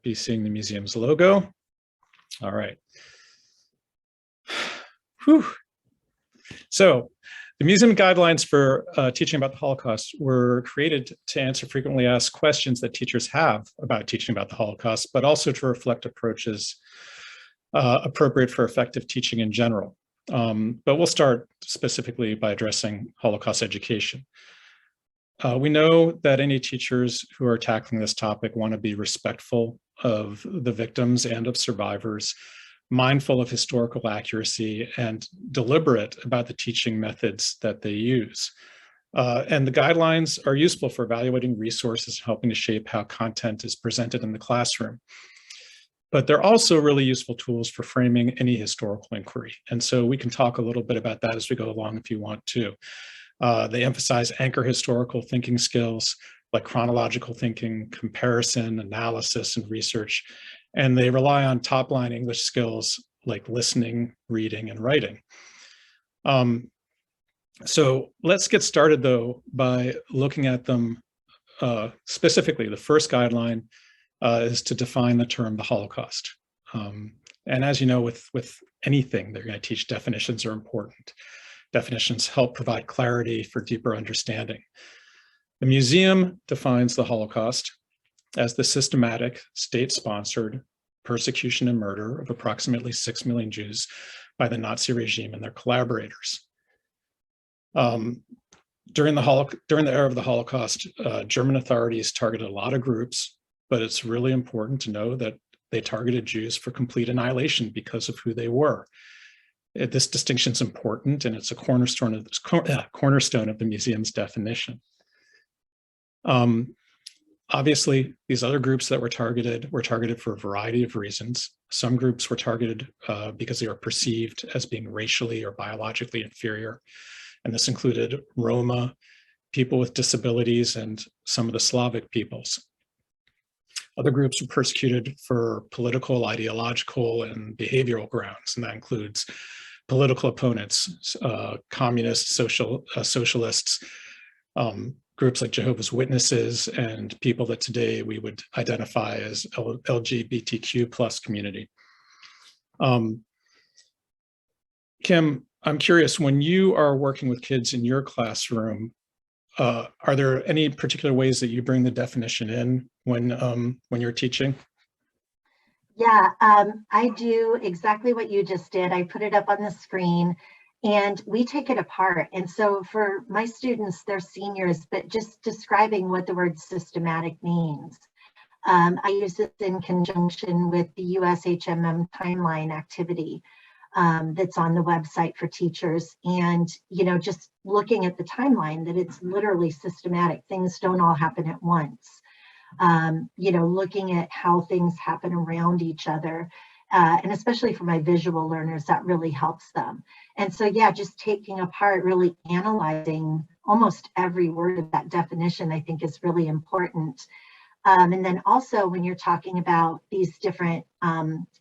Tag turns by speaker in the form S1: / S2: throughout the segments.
S1: be seeing the museum's logo. All right. Whew. So the museum guidelines for teaching about the Holocaust were created to answer frequently asked questions that teachers have about teaching about the Holocaust, but also to reflect approaches appropriate for effective teaching in general. But we'll start specifically by addressing Holocaust education. We know that any teachers who are tackling this topic want to be respectful of the victims and of survivors, mindful of historical accuracy, and deliberate about the teaching methods that they use. And the guidelines are useful for evaluating resources, helping to shape how content is presented in the classroom. But they're also really useful tools for framing any historical inquiry. And so we can talk a little bit about that as we go along if you want to. They emphasize anchor historical thinking skills like chronological thinking, comparison, analysis, and research. And they rely on top-line English skills like listening, reading, and writing. So let's get started, though, by looking at them specifically. The first guideline is to define the term the Holocaust. And as you know, with anything they're going to teach, definitions are important. Definitions help provide clarity for deeper understanding. The museum defines the Holocaust as the systematic, state-sponsored persecution and murder of approximately 6 million Jews by the Nazi regime and their collaborators. During the era of the Holocaust, German authorities targeted a lot of groups, but it's really important to know that they targeted Jews for complete annihilation because of who they were. This distinction is important, and it's a cornerstone of the museum's definition. Obviously, these other groups that were targeted for a variety of reasons. Some groups were targeted because they were perceived as being racially or biologically inferior, and this included Roma, people with disabilities, and some of the Slavic peoples. Other groups were persecuted for political, ideological, and behavioral grounds, and that includes political opponents, communists, socialists, groups like Jehovah's Witnesses, and people that today we would identify as LGBTQ plus community. Kim, I'm curious, when you are working with kids in your classroom, are there any particular ways that you bring the definition in when you're teaching?
S2: Yeah, I do exactly what you just did. I put it up on the screen and we take it apart. And so for my students, they're seniors, but just describing what the word systematic means. I use this in conjunction with the USHMM timeline activity that's on the website for teachers. And, you know, just looking at the timeline, that it's literally systematic. Things don't all happen at once. You know, looking at how things happen around each other. And especially for my visual learners, that really helps them. And so, yeah, just taking apart, really analyzing almost every word of that definition, I think is really important. And then also when you're talking about these different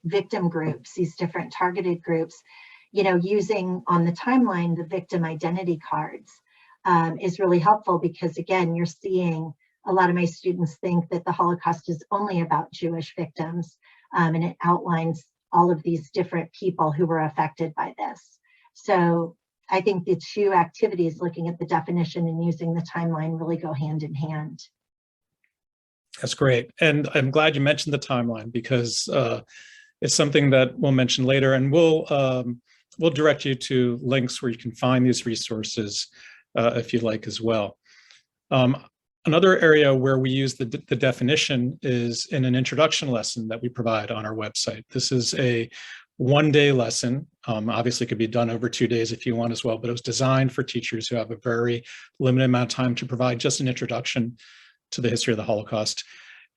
S2: victim groups, these different targeted groups, you know, using on the timeline, the victim identity cards is really helpful because, again, you're seeing a lot of my students think that the Holocaust is only about Jewish victims, and it outlines all of these different people who were affected by this. So I think the two activities, looking at the definition and using the timeline, really go hand in hand.
S1: That's great. And I'm glad you mentioned the timeline because it's something that we'll mention later, and we'll direct you to links where you can find these resources if you'd like as well. Another area where we use the definition is in an introduction lesson that we provide on our website. This is a one-day lesson. Obviously, it could be done over 2 days if you want as well, but it was designed for teachers who have a very limited amount of time to provide just an introduction to the history of the Holocaust.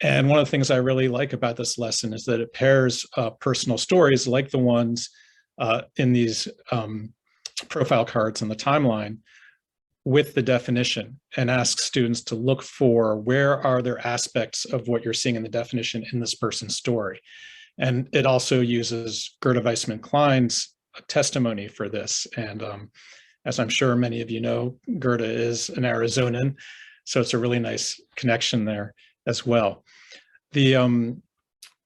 S1: And one of the things I really like about this lesson is that it pairs personal stories like the ones in these profile cards on the timeline with the definition, and asks students to look for where are there aspects of what you're seeing in the definition in this person's story. And it also uses Gerda Weissman Klein's testimony for this. And as I'm sure many of you know, Gerda is an Arizonan, so it's a really nice connection there as well. The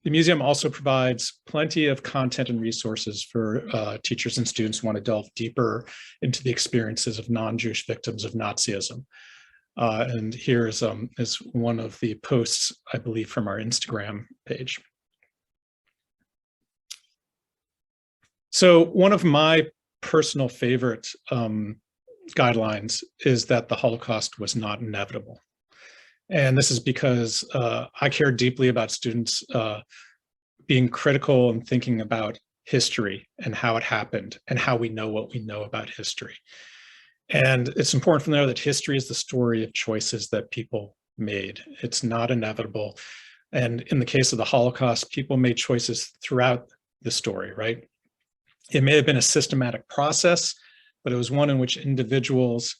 S1: The museum also provides plenty of content and resources for teachers and students who want to delve deeper into the experiences of non-Jewish victims of Nazism. And here is one of the posts, I believe, from our Instagram page. So one of my personal favorite guidelines is that the Holocaust was not inevitable. And this is because I care deeply about students being critical and thinking about history and how it happened and how we know what we know about history. And it's important to know that history is the story of choices that people made. It's not inevitable. And in the case of the Holocaust, people made choices throughout the story, right? It may have been a systematic process, but it was one in which individuals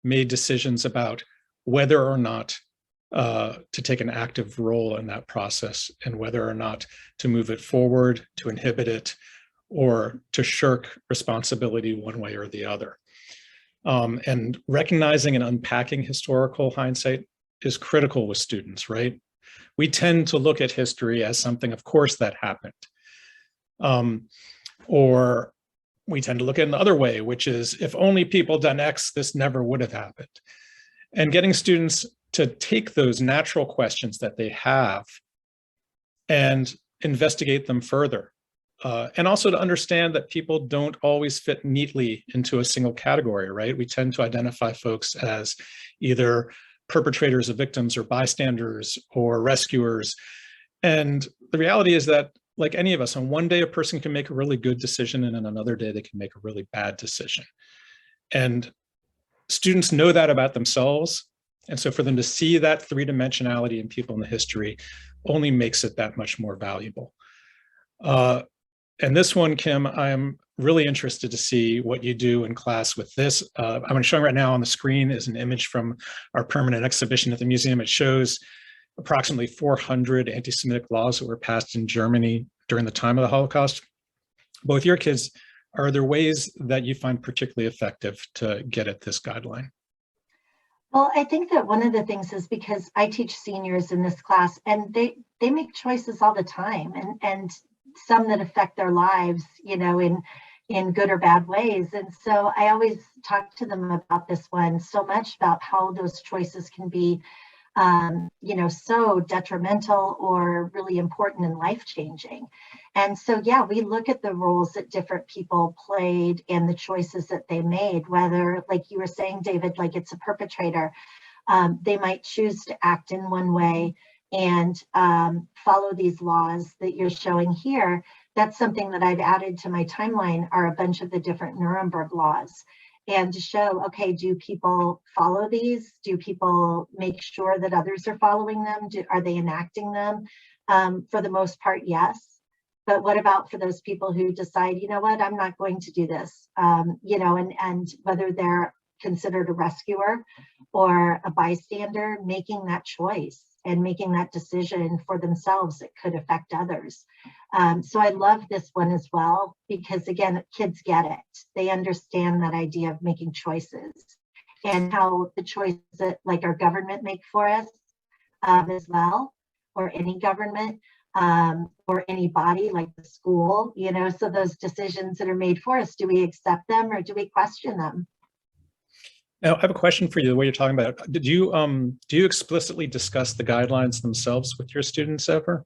S1: made decisions about whether or not to take an active role in that process and whether or not to move it forward, to inhibit it, or to shirk responsibility one way or the other. And recognizing and unpacking historical hindsight is critical with students, right? We tend to look at history as something, of course, that happened. Or we tend to look at it the other way, which is, if only people done X, this never would have happened. And getting students to take those natural questions that they have and investigate them further. And also to understand that people don't always fit neatly into a single category, right? We tend to identify folks as either perpetrators of victims or bystanders or rescuers. And the reality is that, like any of us, on one day a person can make a really good decision and on another day they can make a really bad decision. And students know that about themselves. And so for them to see that three-dimensionality in people in the history only makes it that much more valuable. And this one, Kim, I am really interested to see what you do in class with this. I'm showing right now on the screen is an image from our permanent exhibition at the museum. It shows approximately 400 anti-Semitic laws that were passed in Germany during the time of the Holocaust. Both your kids, are there ways that you find particularly effective to get at this guideline?
S2: Well, I think that one of the things is because I teach seniors in this class, and they make choices all the time, and some that affect their lives, you know, in good or bad ways. And so I always talk to them about this one so much, about how those choices can be you know, so detrimental or really important and life-changing. And so, yeah, we look at the roles that different people played and the choices that they made, whether, like you were saying, David, like it's a perpetrator, they might choose to act in one way and follow these laws that you're showing here. That's something that I've added to my timeline, are a bunch of the different Nuremberg laws. And to show, okay, do people follow these? Do people make sure that others are following them? Are they enacting them? For the most part, yes. But what about for those people who decide, you know what, I'm not going to do this, you know, and whether they're considered a rescuer or a bystander, making that choice and making that decision for themselves that could affect others. So I love this one as well, because again, kids get it. They understand that idea of making choices and how the choices that like our government make for us as well, or any government or any body like the school, you know, so those decisions that are made for us, do we accept them or do we question them?
S1: Now, I have a question for you, the way you're talking about it. Do you explicitly discuss the guidelines themselves with your students ever?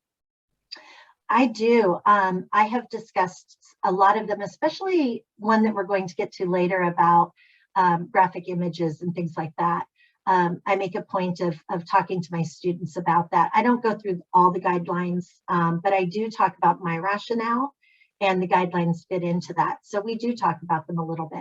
S2: I do. I have discussed a lot of them, especially one that we're going to get to later about graphic images and things like that. I make a point of talking to my students about that. I don't go through all the guidelines, but I do talk about my rationale, and the guidelines fit into that. So we do talk about them a little bit.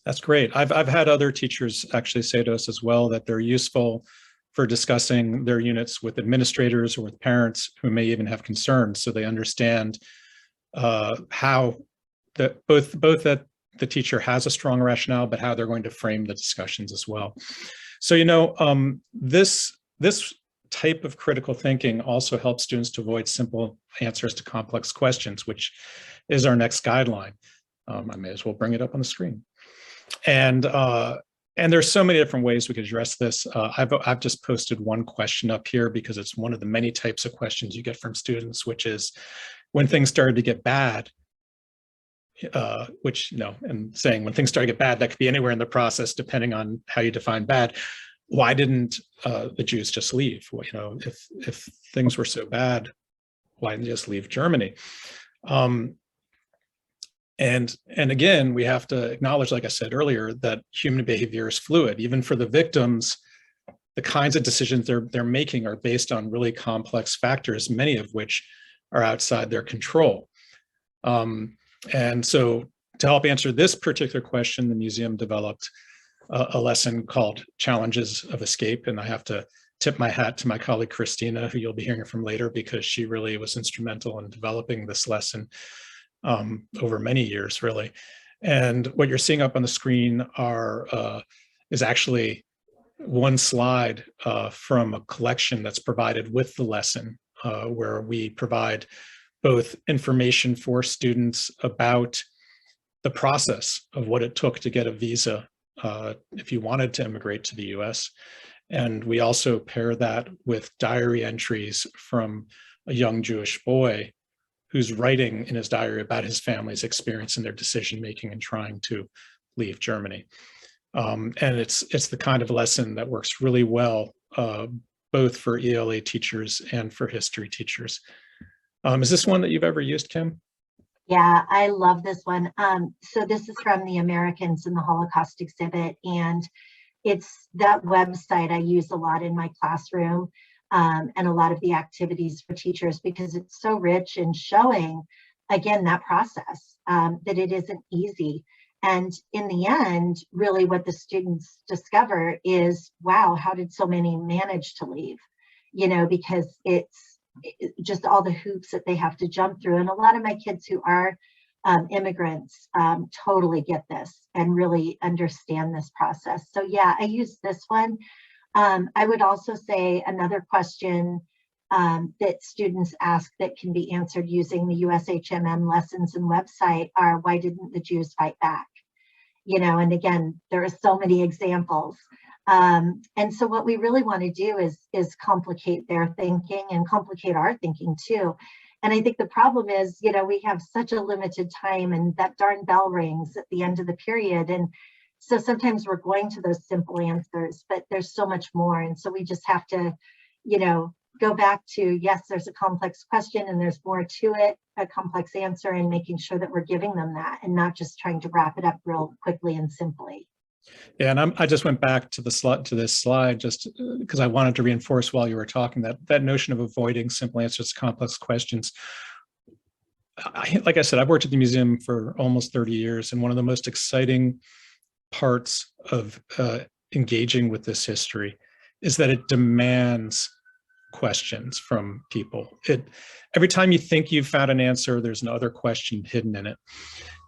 S1: That's great. I've had other teachers actually say to us as well that they're useful for discussing their units with administrators or with parents who may even have concerns, so they understand how both that the teacher has a strong rationale, but how they're going to frame the discussions as well. So, you know, this type of critical thinking also helps students to avoid simple answers to complex questions, which is our next guideline. I may as well bring it up on the screen. And And there's so many different ways we could address this. I've just posted one question up here because it's one of the many types of questions you get from students, which is when things started to get bad, which, and saying when things start to get bad, that could be anywhere in the process, depending on how you define bad. Why didn't the Jews just leave? Well, if things were so bad, why didn't they just leave Germany? And again, we have to acknowledge, like I said earlier, that human behavior is fluid. Even for the victims, the kinds of decisions they're making are based on really complex factors, many of which are outside their control. And so to help answer this particular question, the museum developed a lesson called Challenges of Escape. And I have to tip my hat to my colleague, Christina, who you'll be hearing from later, because she really was instrumental in developing this lesson over many years, really. And what you're seeing up on the screen is actually one slide from a collection that's provided with the lesson, where we provide both information for students about the process of what it took to get a visa if you wanted to immigrate to the US. And we also pair that with diary entries from a young Jewish boy who's writing in his diary about his family's experience in their decision-making and trying to leave Germany. And it's the kind of lesson that works really well, both for ELA teachers and for history teachers. Is this one that you've ever used, Kim?
S2: Yeah, I love this one. So this is from the Americans in the Holocaust exhibit, and it's that website I use a lot in my classroom, and a lot of the activities for teachers, because it's so rich in showing, again, that process, that it isn't easy. And in the end, really what the students discover is, wow, how did so many manage to leave? Because it's just all the hoops that they have to jump through. And a lot of my kids who are immigrants totally get this and really understand this process. So yeah, I use this one. I would also say another question that students ask that can be answered using the USHMM lessons and website are, why didn't the Jews fight back? And again, there are so many examples. And so what we really want to do is complicate their thinking and complicate our thinking too. And I think the problem is, we have such a limited time, and that darn bell rings at the end of the period. And so sometimes we're going to those simple answers, but there's so much more. And so we just have to, go back to, yes, there's a complex question and there's more to it, a complex answer, and making sure that we're giving them that and not just trying to wrap it up real quickly and simply.
S1: Yeah, and I just went back to this slide just because I wanted to reinforce while you were talking that notion of avoiding simple answers to complex questions. Like I said, I've worked at the museum for almost 30 years, and one of the most exciting parts of engaging with this history is that it demands questions from people. Every time you think you've found an answer, there's another question hidden in it.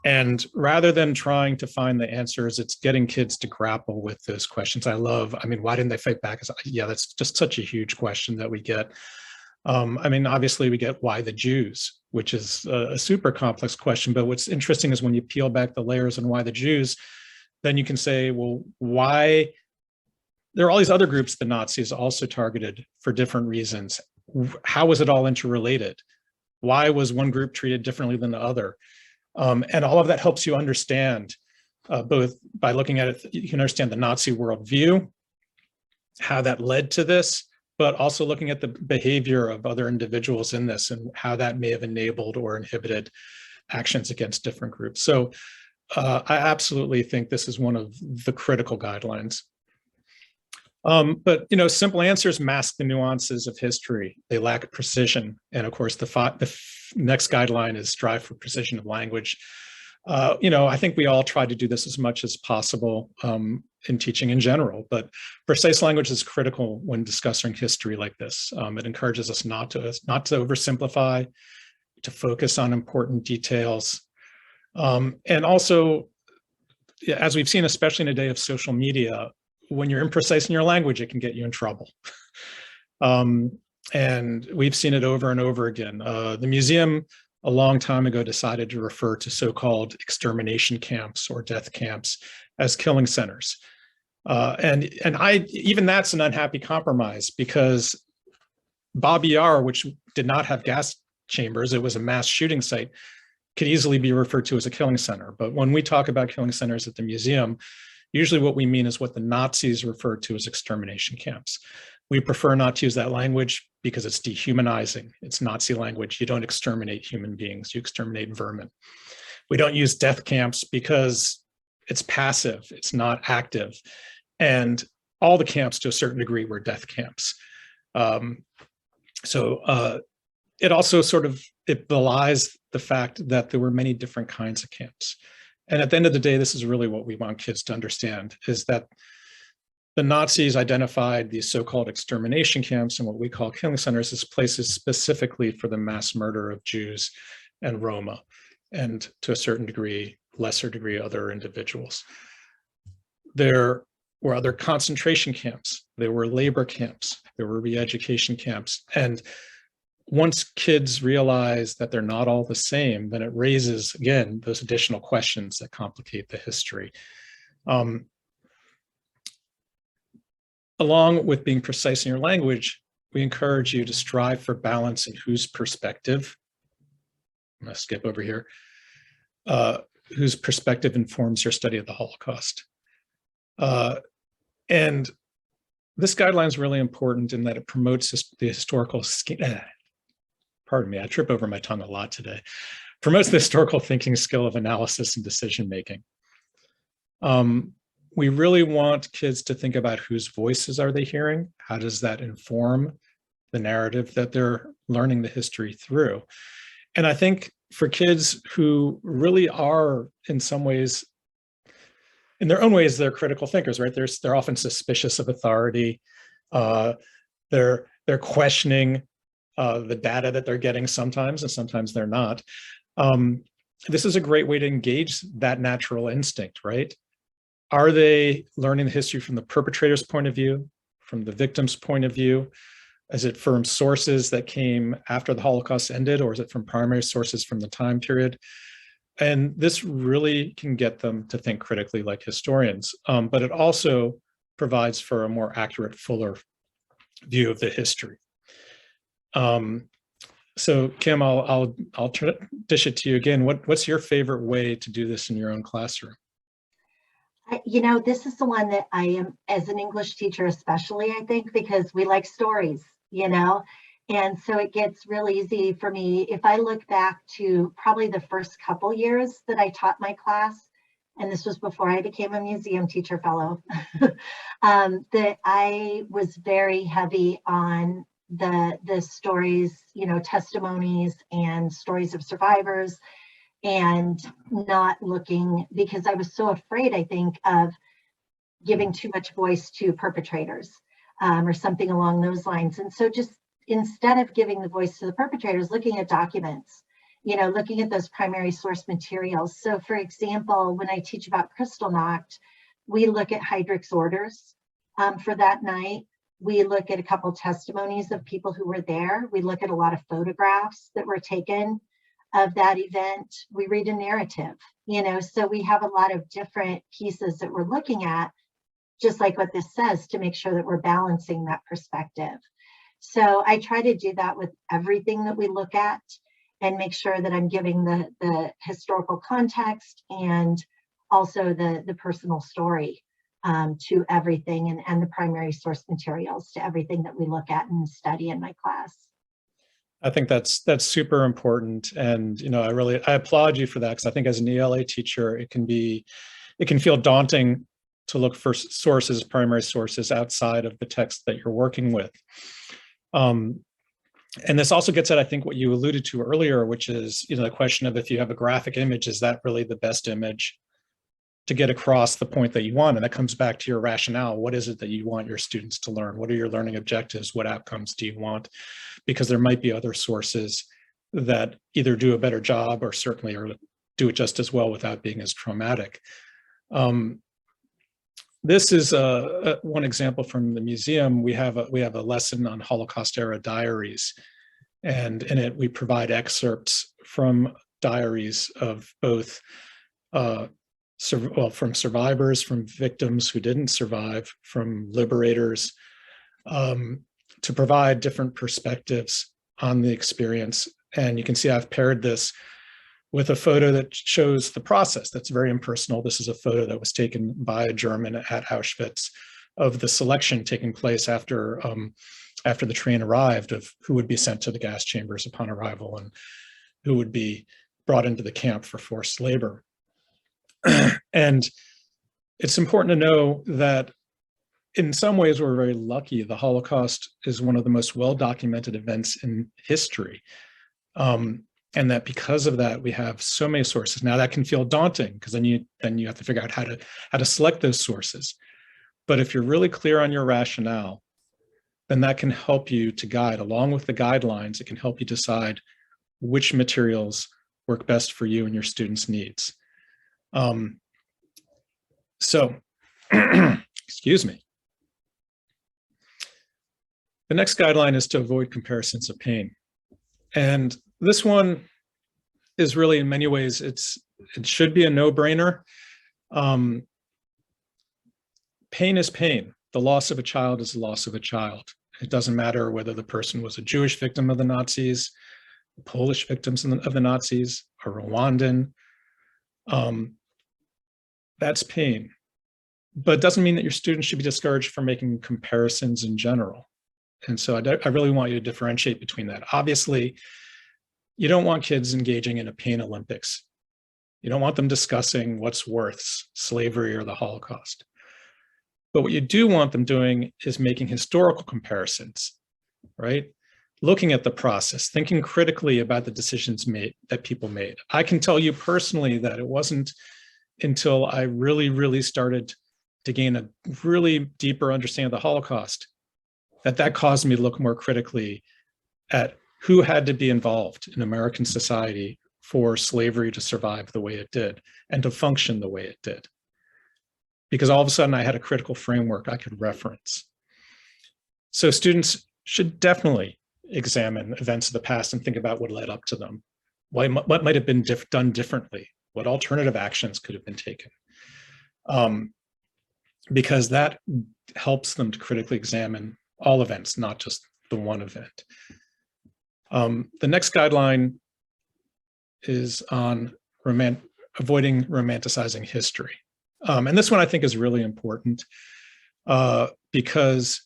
S1: And rather than trying to find the answers, it's getting kids to grapple with those questions. Why didn't they fight back? Yeah, that's just such a huge question that we get. Obviously we get why the Jews, which is a super complex question. But what's interesting is when you peel back the layers on why the Jews, then you can say, well, why? There are all these other groups the Nazis also targeted for different reasons. How was it all interrelated? Why was one group treated differently than the other? And all of that helps you understand, both by looking at it, you can understand the Nazi worldview, how that led to this, but also looking at the behavior of other individuals in this and how that may have enabled or inhibited actions against different groups. So I absolutely think this is one of the critical guidelines. But simple answers mask the nuances of history. They lack precision. And of course, the next guideline is strive for precision of language. I think we all try to do this as much as possible in teaching in general, but precise language is critical when discussing history like this. It encourages us not to oversimplify, to focus on important details. And also, as we've seen, especially in a day of social media, when you're imprecise in your language, it can get you in trouble. And we've seen it over and over again. The museum, a long time ago, decided to refer to so-called extermination camps or death camps as killing centers. And even that's an unhappy compromise, because Babi Yar, which did not have gas chambers, it was a mass shooting site, could easily be referred to as a killing center. But when we talk about killing centers at the museum, usually what we mean is what the Nazis referred to as extermination camps. We prefer not to use that language because it's dehumanizing. It's Nazi language. You don't exterminate human beings, you exterminate vermin. We don't use death camps because it's passive, it's not active. And all the camps to a certain degree were death camps. It also it belies the fact that there were many different kinds of camps. And at the end of the day, this is really what we want kids to understand, is that the Nazis identified these so-called extermination camps and what we call killing centers as places specifically for the mass murder of Jews and Roma, and to a certain degree, lesser degree, other individuals. There were other concentration camps, there were labor camps, there were re-education camps. And once kids realize that they're not all the same, then it raises, again, those additional questions that complicate the history. Along with being precise in your language, we encourage you to strive for balance in whose perspective, I'm going to skip over here, whose perspective informs your study of the Holocaust. And this guideline is really important in that it promotes the historical, pardon me, I trip over my tongue a lot today, promotes the historical thinking skill of analysis and decision-making. We really want kids to think about whose voices are they hearing? How does that inform the narrative that they're learning the history through? And I think for kids who really are, in some ways, in their own ways, they're critical thinkers, right? They're often suspicious of authority. They're questioning the data that they're getting sometimes, and sometimes they're not. This is a great way to engage that natural instinct, right? Are they learning the history from the perpetrator's point of view, from the victim's point of view? Is it from sources that came after the Holocaust ended, or is it from primary sources from the time period? And this really can get them to think critically like historians, but it also provides for a more accurate, fuller view of the history. So Kim, I'll dish it to you again. What's your favorite way to do this in your own classroom?
S2: You know, this is the one that I am, as an English teacher especially, I think, because we like stories, you know, and so it gets real easy for me. If I look back to probably the first couple years that I taught my class, and this was before I became a museum teacher fellow, that I was very heavy on the stories, you know, testimonies and stories of survivors, and not looking, because I was so afraid, I think, of giving too much voice to perpetrators or something along those lines. And so just instead of giving the voice to the perpetrators, looking at documents, you know, looking at those primary source materials. So for example, when I teach about Kristallnacht, we look at Heydrich's orders for that night. We look at a couple testimonies of people who were there. We look at a lot of photographs that were taken of that event. We read a narrative, you know, so we have a lot of different pieces that we're looking at, just like what this says, to make sure that we're balancing that perspective. So I try to do that with everything that we look at, and make sure that I'm giving the historical context and also the personal story to everything, and the primary source materials to everything that we look at and study in my class.
S1: I think that's super important. And, you know, I applaud you for that, because I think as an ELA teacher, it can feel daunting to look for sources, primary sources outside of the text that you're working with. And this also gets at, I think, what you alluded to earlier, which is, you know, the question of, if you have a graphic image, is that really the best image to get across the point that you want? And that comes back to your rationale. What is it that you want your students to learn? What are your learning objectives? What outcomes do you want? Because there might be other sources that either do a better job, or certainly or do it just as well without being as traumatic. This is one example from the museum. We have a lesson on Holocaust era diaries, and in it we provide excerpts from diaries of both from survivors, from victims who didn't survive, from liberators, to provide different perspectives on the experience. And you can see I've paired this with a photo that shows the process that's very impersonal. This is a photo that was taken by a German at Auschwitz of the selection taking place after the train arrived, of who would be sent to the gas chambers upon arrival and who would be brought into the camp for forced labor. And it's important to know that in some ways we're very lucky. The Holocaust is one of the most well-documented events in history. And that because of that, we have so many sources. Now that can feel daunting, because then you have to figure out how to select those sources. But if you're really clear on your rationale, then that can help you to guide, along with the guidelines, it can help you decide which materials work best for you and your students' needs. So, excuse me. The next guideline is to avoid comparisons of pain. And this one is really, in many ways, it should be a no-brainer. Pain is pain. The loss of a child is the loss of a child. It doesn't matter whether the person was a Jewish victim of the Nazis, Polish victims of the Nazis, a Rwandan. That's pain. But it doesn't mean that your students should be discouraged from making comparisons in general. And so I really want you to differentiate between that. Obviously, you don't want kids engaging in a pain Olympics. You don't want them discussing what's worse, slavery or the Holocaust. But what you do want them doing is making historical comparisons, right? Looking at the process, thinking critically about the decisions that people made. I can tell you personally that it wasn't until I really started to gain a really deeper understanding of the Holocaust that caused me to look more critically at who had to be involved in American society for slavery to survive the way it did and to function the way it did. Because all of a sudden I had a critical framework I could reference. So students should definitely examine events of the past and think about what led up to them. What might have been done differently? What alternative actions could have been taken? Because that helps them to critically examine all events, not just the one event. The next guideline is on avoiding romanticizing history. And this one I think is really important because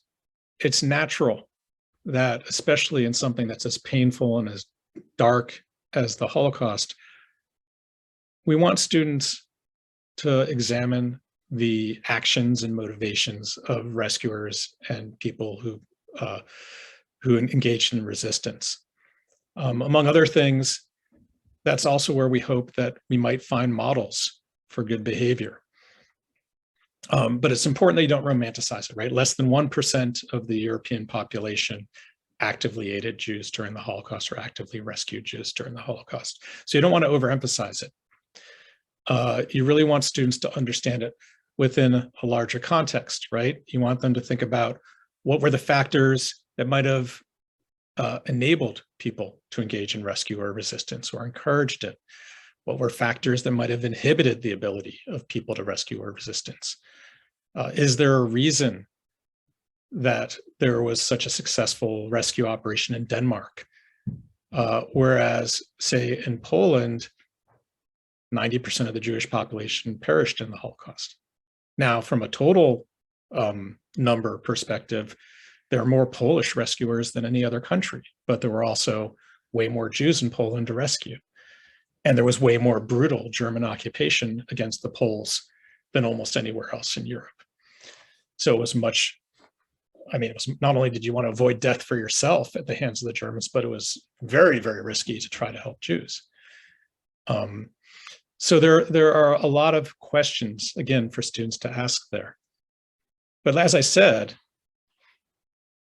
S1: it's natural that, especially in something that's as painful and as dark as the Holocaust, we want students to examine the actions and motivations of rescuers and people who engaged in resistance. Among other things, that's also where we hope that we might find models for good behavior. But it's important that you don't romanticize it, right? Less than 1% of the European population actively aided Jews during the Holocaust or actively rescued Jews during the Holocaust. So you don't want to overemphasize it. You really want students to understand it within a larger context, right? You want them to think about what were the factors that might have enabled people to engage in rescue or resistance or encouraged it. What were factors that might have inhibited the ability of people to rescue or resistance? Is there a reason that there was such a successful rescue operation in Denmark? Whereas, say, in Poland, 90% of the Jewish population perished in the Holocaust. Now, from a total number perspective, there are more Polish rescuers than any other country, but there were also way more Jews in Poland to rescue. And there was way more brutal German occupation against the Poles than almost anywhere else in Europe. So it was it was not only did you want to avoid death for yourself at the hands of the Germans, but it was very, very risky to try to help Jews. So there are a lot of questions, again, for students to ask there. But as I said,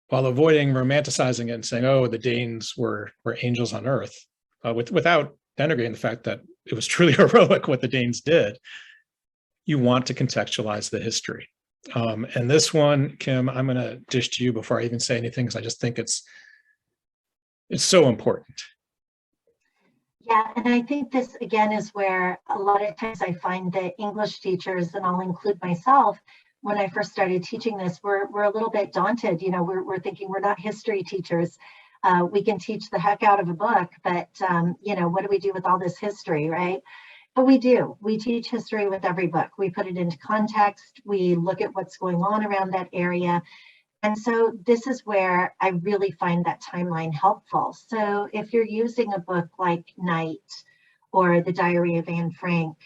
S1: while avoiding romanticizing it and saying, oh, the Danes were angels on earth, without denigrating the fact that it was truly heroic what the Danes did, you want to contextualize the history. And this one, Kim, I'm going to dish to you before I even say anything, because I just think it's so important.
S2: Yeah, and I think this again is where a lot of times I find that English teachers, and I'll include myself, when I first started teaching this, we're a little bit daunted. You know, we're thinking we're not history teachers. We can teach the heck out of a book, but you know, what do we do with all this history, right? But we do. We teach history with every book. We put it into context. We look at what's going on around that area. And so this is where I really find that timeline helpful. So if you're using a book like Night or The Diary of Anne Frank,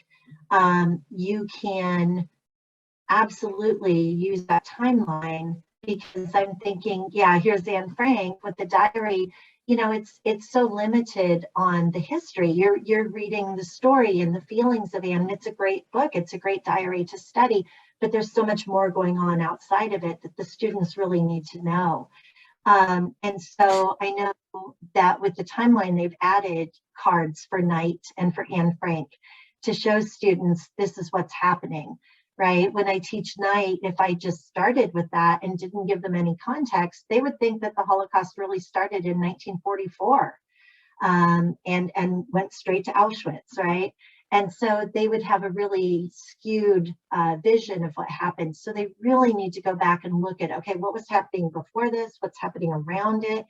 S2: you can absolutely use that timeline, because I'm thinking, yeah, here's Anne Frank with the diary. You know, it's so limited on the history. You're reading the story and the feelings of Anne, and it's a great book. It's a great diary to study, but there's so much more going on outside of it that the students really need to know. And so I know that with the timeline, they've added cards for Night and for Anne Frank to show students this is what's happening, right? When I teach Night, if I just started with that and didn't give them any context, they would think that the Holocaust really started in 1944 and went straight to Auschwitz, right? And so they would have a really skewed vision of what happened. So they really need to go back and look at, okay, what was happening before this? What's happening around it?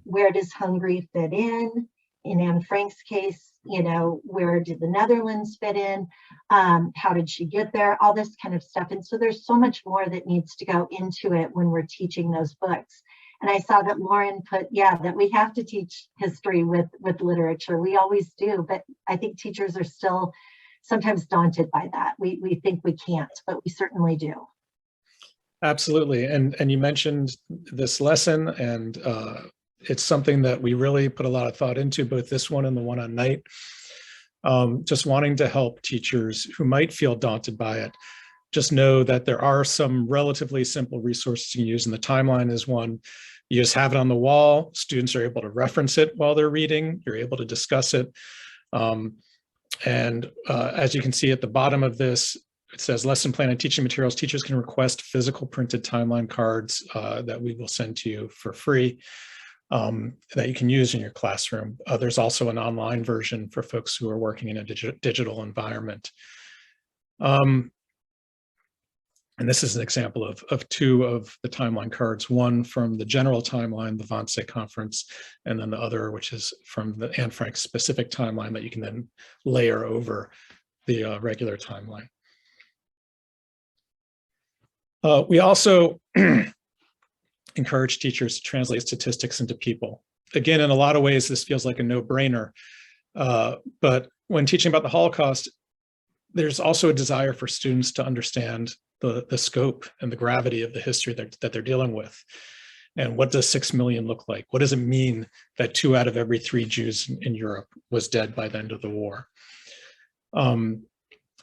S2: Where does Hungary fit in? In Anne Frank's case, you know, where did the Netherlands fit in? How did she get there? All this kind of stuff. And so there's so much more that needs to go into it when we're teaching those books. And I saw that Lauren put, yeah, that we have to teach history with literature. We always do, but I think teachers are still sometimes daunted by that. We think we can't, but we certainly do.
S1: Absolutely. And you mentioned this lesson, and it's something that we really put a lot of thought into, both this one and the one on Night. Just wanting to help teachers who might feel daunted by it, just know that there are some relatively simple resources you can use, and the timeline is one. You just have it on the wall. Students are able to reference it while they're reading. You're able to discuss it. As you can see at the bottom of this, it says lesson plan and teaching materials. Teachers can request physical printed timeline cards that we will send to you for free, that you can use in your classroom. There's also an online version for folks who are working in a digital environment. And this is an example of two of the timeline cards, one from the general timeline, the Wannsee Conference, and then the other, which is from the Anne Frank specific timeline that you can then layer over the regular timeline. We also encourage teachers to translate statistics into people. Again, in a lot of ways, this feels like a no-brainer, but when teaching about the Holocaust, there's also a desire for students to understand the scope and the gravity of the history that they're dealing with. And what does 6 million look like? What does it mean that 2 out of every 3 Jews in Europe was dead by the end of the war? And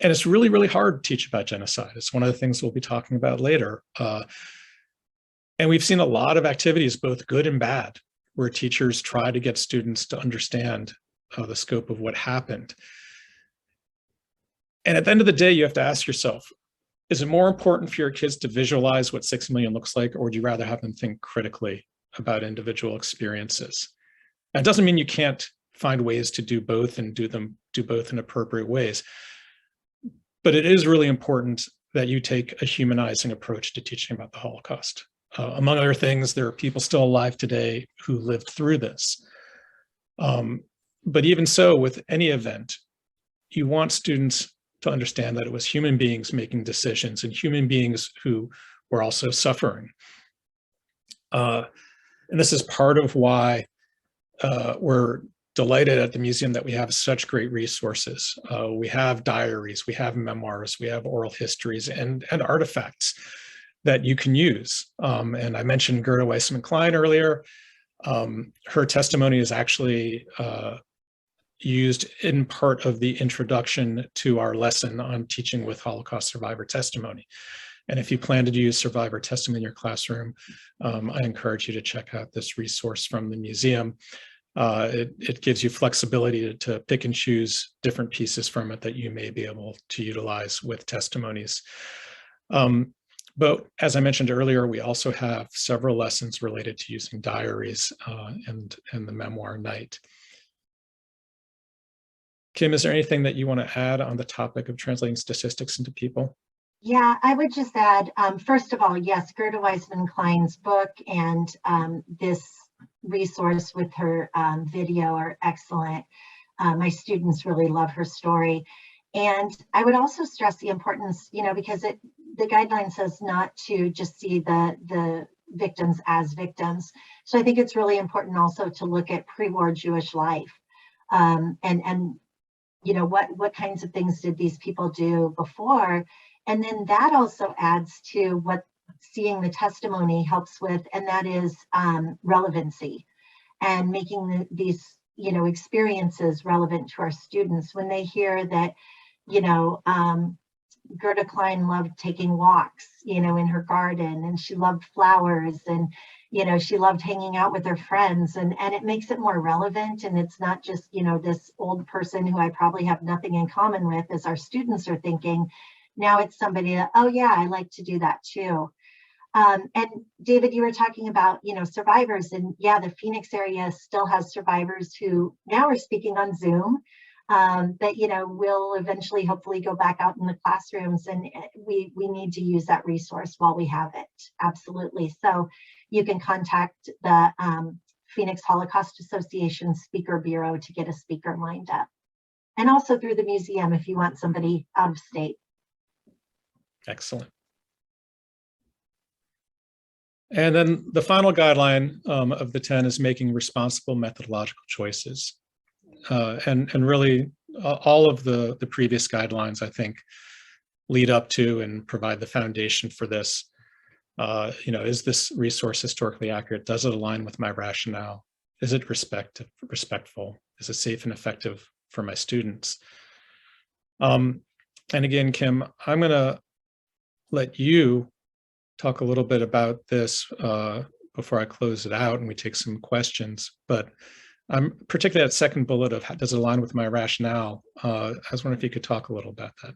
S1: it's really, really hard to teach about genocide. It's one of the things we'll be talking about later. And we've seen a lot of activities, both good and bad, where teachers try to get students to understand the scope of what happened. And at the end of the day, you have to ask yourself, is it more important for your kids to visualize what 6 million looks like, or would you rather have them think critically about individual experiences? That doesn't mean you can't find ways to do both and do both in appropriate ways. But it is really important that you take a humanizing approach to teaching about the Holocaust. Among other things, there are people still alive today who lived through this. But even so, with any event, you want students to understand that it was human beings making decisions and human beings who were also suffering. And this is part of why we're delighted at the museum that we have such great resources. We have diaries, we have memoirs, we have oral histories and artifacts that you can use. And I mentioned Gerda Weissman-Klein earlier. Her testimony is actually used in part of the introduction to our lesson on teaching with Holocaust survivor testimony. And if you plan to use survivor testimony in your classroom, I encourage you to check out this resource from the museum. It gives you flexibility to pick and choose different pieces from it that you may be able to utilize with testimonies. But as I mentioned earlier, we also have several lessons related to using diaries and the memoir Night. Kim, is there anything that you want to add on the topic of translating statistics into people?
S2: Yeah, I would just add, first of all, yes, Gerda Weissman-Klein's book and this resource with her video are excellent. My students really love her story. And I would also stress the importance, because the guideline says not to just see the victims as victims. So I think it's really important also to look at pre-war Jewish life, and what kinds of things did these people do before. And then that also adds to what seeing the testimony helps with, and that is relevancy, and making these experiences relevant to our students. When they hear that Gerda Klein loved taking walks in her garden, and she loved flowers, and she loved hanging out with her friends, and it makes it more relevant, and it's not just this old person who I probably have nothing in common with, as our students are thinking. Now it's somebody that, oh yeah, I like to do that too. And David, you were talking about, survivors, and yeah, the Phoenix area still has survivors who now are speaking on Zoom, but will eventually hopefully go back out in the classrooms, and we need to use that resource while we have it. Absolutely. So you can contact the Phoenix Holocaust Association Speaker Bureau to get a speaker lined up, and also through the museum if you want somebody out of state.
S1: Excellent. And then the final guideline of the 10 is making responsible methodological choices. And really all of the previous guidelines, I think, lead up to and provide the foundation for this. Is this resource historically accurate? Does it align with my rationale? Is it respectful? Is it safe and effective for my students? And again, Kim, I'm going to let you talk a little bit about this before I close it out and we take some questions. But I'm particularly that second bullet of how does it align with my rationale? I was wondering if you could talk a little about that.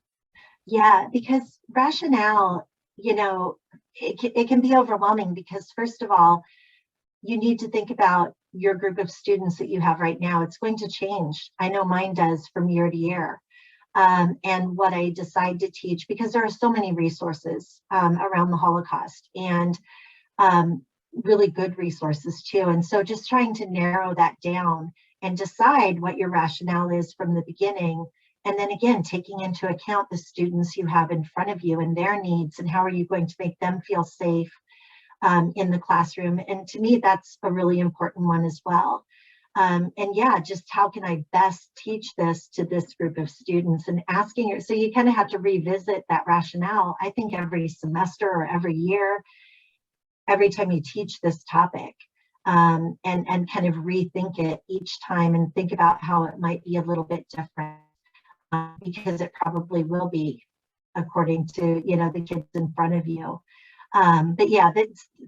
S2: Yeah, because rationale, it can be overwhelming, because first of all, you need to think about your group of students that you have right now. It's going to change. I know mine does from year to year. And what I decide to teach, because there are so many resources around the Holocaust, and really good resources too. And so just trying to narrow that down and decide what your rationale is from the beginning. And then again, taking into account the students you have in front of you and their needs, and how are you going to make them feel safe in the classroom. And to me, that's a really important one as well. And yeah, just how can I best teach this to this group of students, and asking, so you kind of have to revisit that rationale, I think, every semester or every year, every time you teach this topic, and kind of rethink it each time and think about how it might be a little bit different, because it probably will be, according to the kids in front of you. But yeah,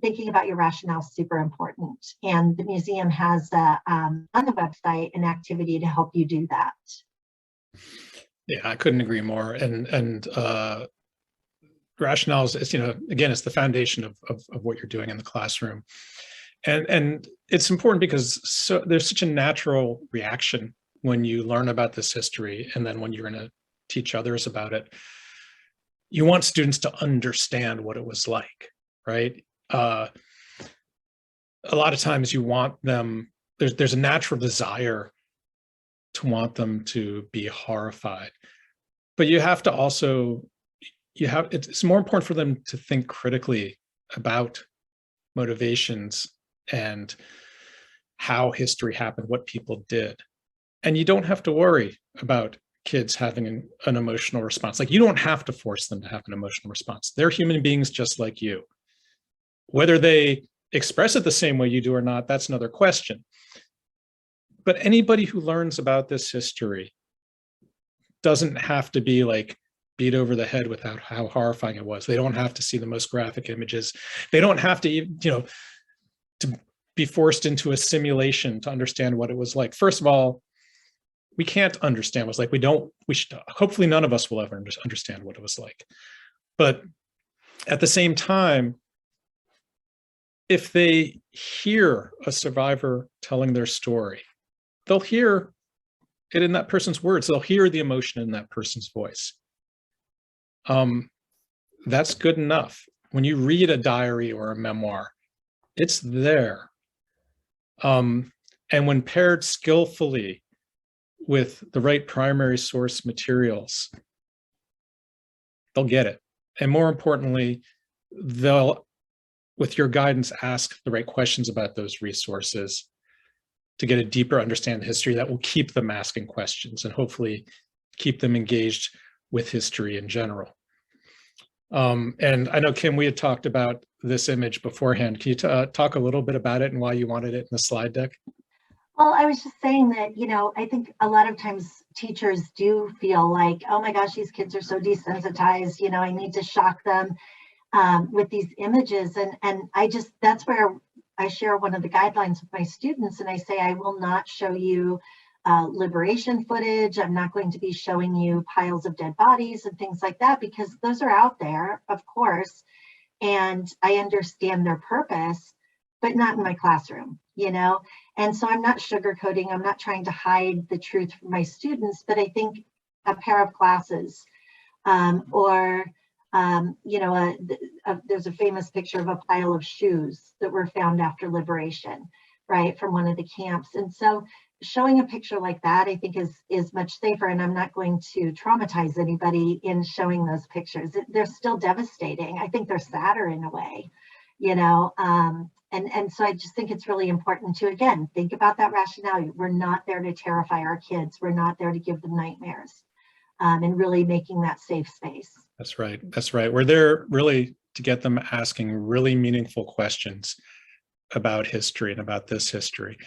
S2: thinking about your rationale is super important. And the museum has on the website an activity to help you do that.
S1: Yeah, I couldn't agree more. And rationale is, again, it's the foundation of what you're doing in the classroom. And it's important because there's such a natural reaction when you learn about this history, and then when you're going to teach others about it. You want students to understand what it was like, right? A lot of times you want them, there's a natural desire to want them to be horrified, but you have to also, it's more important for them to think critically about motivations and how history happened, what people did. And you don't have to worry about kids having an emotional response. Like, you don't have to force them to have an emotional response. They're human beings just like you. Whether they express it the same way you do or not, that's another question. But anybody who learns about this history doesn't have to be like beat over the head with how horrifying it was. They don't have to see the most graphic images. They don't have to, to be forced into a simulation to understand what it was like. First of all, we can't understand what it's like. We should, hopefully none of us will ever understand what it was like. But at the same time, if they hear a survivor telling their story, they'll hear it in that person's words. They'll hear the emotion in that person's voice. That's good enough. When you read a diary or a memoir, it's there. And when paired skillfully with the right primary source materials, they'll get it. And more importantly, they'll, with your guidance, ask the right questions about those resources to get a deeper understanding of history that will keep them asking questions and hopefully keep them engaged with history in general. And I know, Kim, we had talked about this image beforehand. Can you talk a little bit about it and why you wanted it in the slide deck?
S2: Well, I was just saying that, you know, I think a lot of times teachers do feel like, oh my gosh, these kids are so desensitized, you know, I need to shock them with these images. And I just, that's where I share one of the guidelines with my students, and I say, I will not show you liberation footage. I'm not going to be showing you piles of dead bodies and things like that, because those are out there, of course, and I understand their purpose, but not in my classroom, you know? And so I'm not sugarcoating, I'm not trying to hide the truth from my students, but I think a pair of glasses you know, there's a famous picture of a pile of shoes that were found after liberation, right, from one of the camps. And so showing a picture like that, I think is much safer, and I'm not going to traumatize anybody in showing those pictures. They're still devastating. I think they're sadder in a way, you know, and so I just think it's really important to, again, think about that rationality. We're not there to terrify our kids. We're not there to give them nightmares, and really making that safe space.
S1: That's right. That's right. We're there really to get them asking really meaningful questions about history and about this history.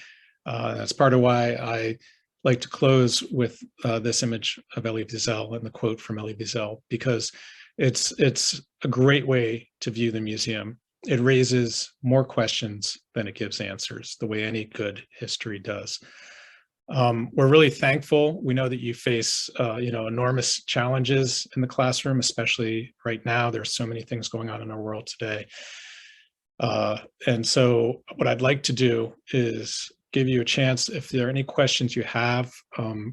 S1: That's part of why I like to close with this image of Elie Wiesel and the quote from Elie Wiesel, because it's a great way to view the museum. It raises more questions than it gives answers, the way any good history does. We're really thankful. We know that you face, you know, enormous challenges in the classroom, especially right now. There's so many things going on in our world today. And so what I'd like to do is give you a chance, if there are any questions you have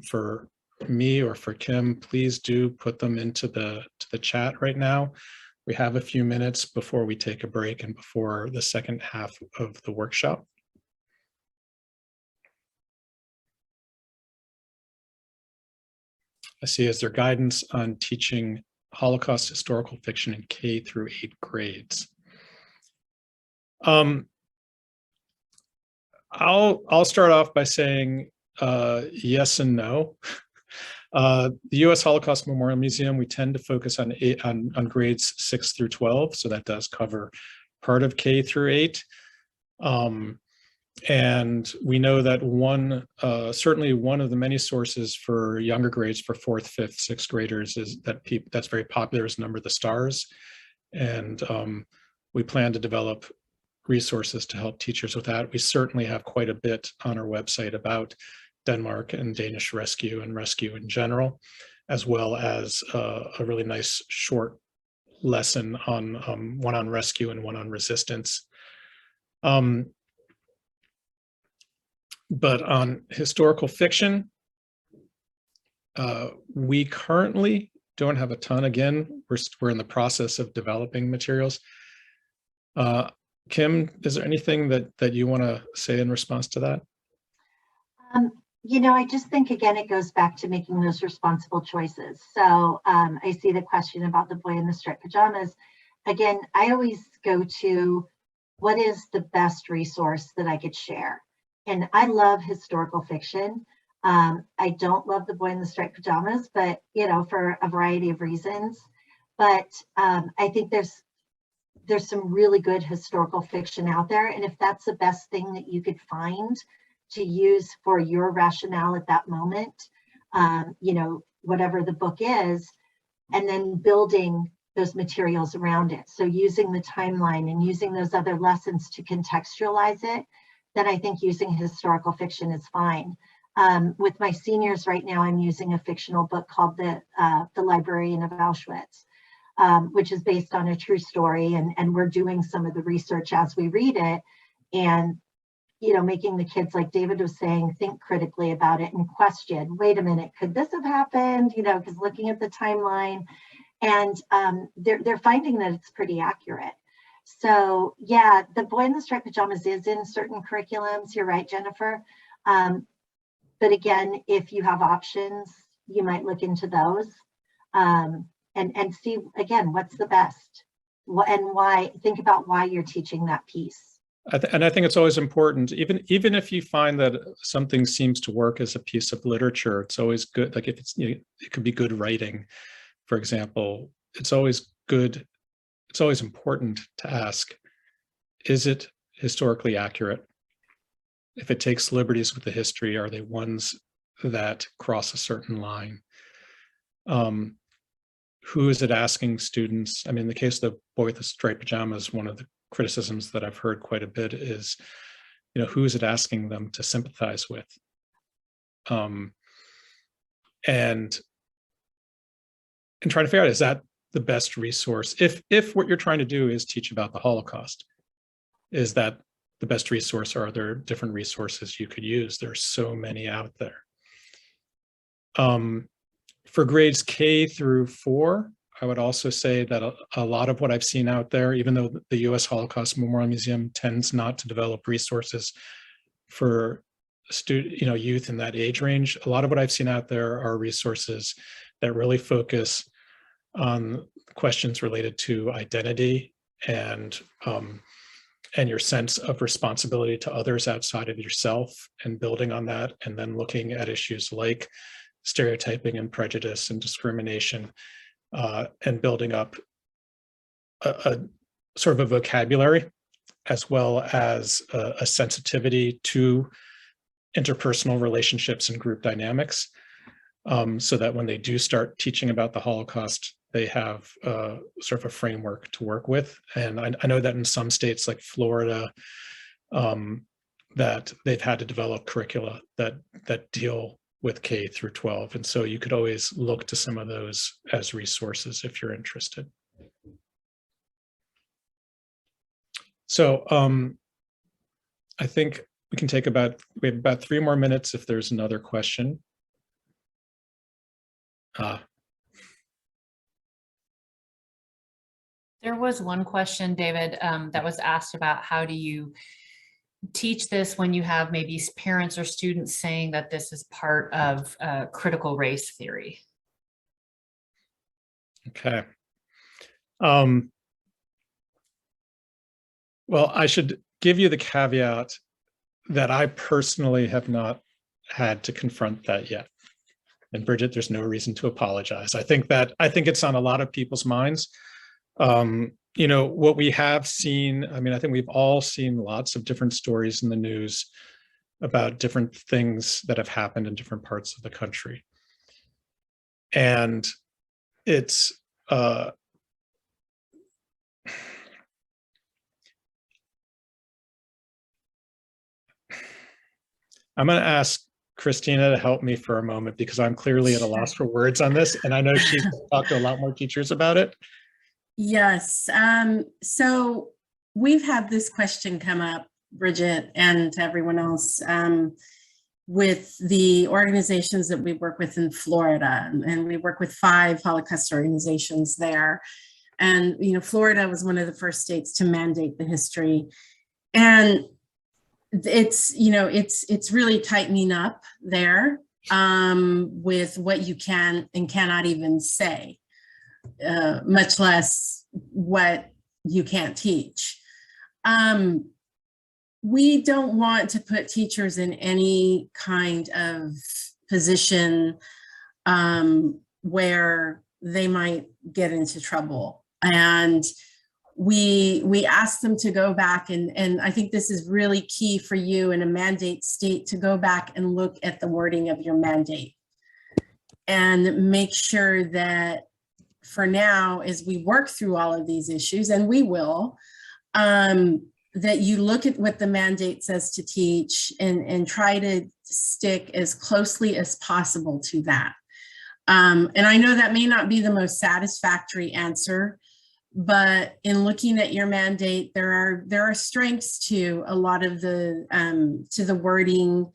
S1: for me or for Kim, please do put them into the chat right now. We have a few minutes before we take a break and before the second half of the workshop. I see, as their guidance on teaching Holocaust historical fiction in K through 8 grades. I'll start off by saying yes and no. The U.S. Holocaust Memorial Museum, we tend to focus on grades 6 through 12, so that does cover part of K through 8. And we know that certainly one of the many sources for younger grades for 4th, 5th, 6th graders is that's very popular is Number the Stars. And we plan to develop resources to help teachers with that. We certainly have quite a bit on our website about Denmark and Danish rescue and rescue in general, as well as a really nice short lesson on one on rescue and one on resistance. But on historical fiction, we currently don't have a ton. Again, we're in the process of developing materials. Kim, is there anything that you want to say in response to that?
S2: You know, I just think, again, it goes back to making those responsible choices. So I see the question about the boy in the striped pajamas. Again, I always go to what is the best resource that I could share. And I love historical fiction. I don't love the boy in the striped pajamas, but, you know, for a variety of reasons. But I think there's some really good historical fiction out there. And if that's the best thing that you could find to use for your rationale at that moment, you know, whatever the book is, and then building those materials around it. So using the timeline and using those other lessons to contextualize it, then I think using historical fiction is fine. With my seniors right now, I'm using a fictional book called The Librarian of Auschwitz, which is based on a true story. And we're doing some of the research as we read it. And making the kids, like David was saying, think critically about it and question, wait a minute, could this have happened? Because looking at the timeline, and they're finding that it's pretty accurate. So yeah, the boy in the striped pajamas is in certain curriculums. You're right, Jennifer. But again, if you have options, you might look into those and see, again, what's the best and why. Think about why you're teaching that piece.
S1: And I think it's always important, even if you find that something seems to work as a piece of literature, it's always good. Like if it's, it could be good writing, for example, it's always good. It's always important to ask, is it historically accurate? If it takes liberties with the history, are they ones that cross a certain line? Who is it asking students? I mean, in the case of the boy with the striped pajamas, one of the criticisms that I've heard quite a bit is, who is it asking them to sympathize with? And trying to figure out, is that the best resource? If what you're trying to do is teach about the Holocaust, is that the best resource, or are there different resources you could use? There's so many out there. For grades K through 4, I would also say that a lot of what I've seen out there, even though the U.S. Holocaust Memorial Museum tends not to develop resources for youth in that age range, a lot of what I've seen out there are resources that really focus on questions related to identity and your sense of responsibility to others outside of yourself, and building on that, and then looking at issues like stereotyping and prejudice and discrimination, and building up a sort of a vocabulary, as well as a sensitivity to interpersonal relationships and group dynamics, so that when they do start teaching about the Holocaust, they have sort of a framework to work with. And I know that in some states like Florida, that they've had to develop curricula that deal with K through 12. And so you could always look to some of those as resources if you're interested. So I think we can take we have about 3 more minutes if there's another question.
S3: There was one question, David, that was asked about how do you teach this when you have maybe parents or students saying that this is part of critical race theory?
S1: Okay. Well, I should give you the caveat that I personally have not had to confront that yet. And Bridget, there's no reason to apologize. I think it's on a lot of people's minds. What we have seen, I mean, I think we've all seen lots of different stories in the news about different things that have happened in different parts of the country. And it's, I'm going to ask Christina to help me for a moment, because I'm clearly at a loss for words on this. And I know she's talked to a lot more teachers about it.
S4: Yes. So we've had this question come up, Bridget, and everyone else, with the organizations that we work with in Florida. And we work with 5 Holocaust organizations there. And, Florida was one of the first states to mandate the history. And it's really tightening up there with what you can and cannot even say. Much less what you can't teach. We don't want to put teachers in any kind of position where they might get into trouble. And we ask them to go back, and I think this is really key for you in a mandate state, to go back and look at the wording of your mandate and make sure that for now, as we work through all of these issues, and we will, that you look at what the mandate says to teach and try to stick as closely as possible to that. And I know that may not be the most satisfactory answer, But in looking at your mandate, there are strengths to a lot of the wording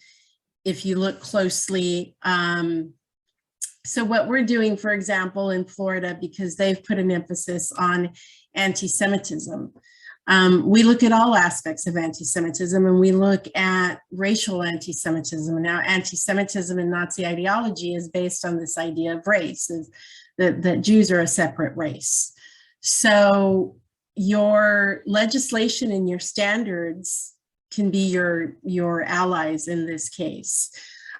S4: if you look closely. So what we're doing, for example, in Florida, because they've put an emphasis on anti-Semitism, we look at all aspects of anti-Semitism, and we look at racial anti-Semitism. Now, anti-Semitism and Nazi ideology is based on this idea of race, that Jews are a separate race. So your legislation and your standards can be your allies in this case.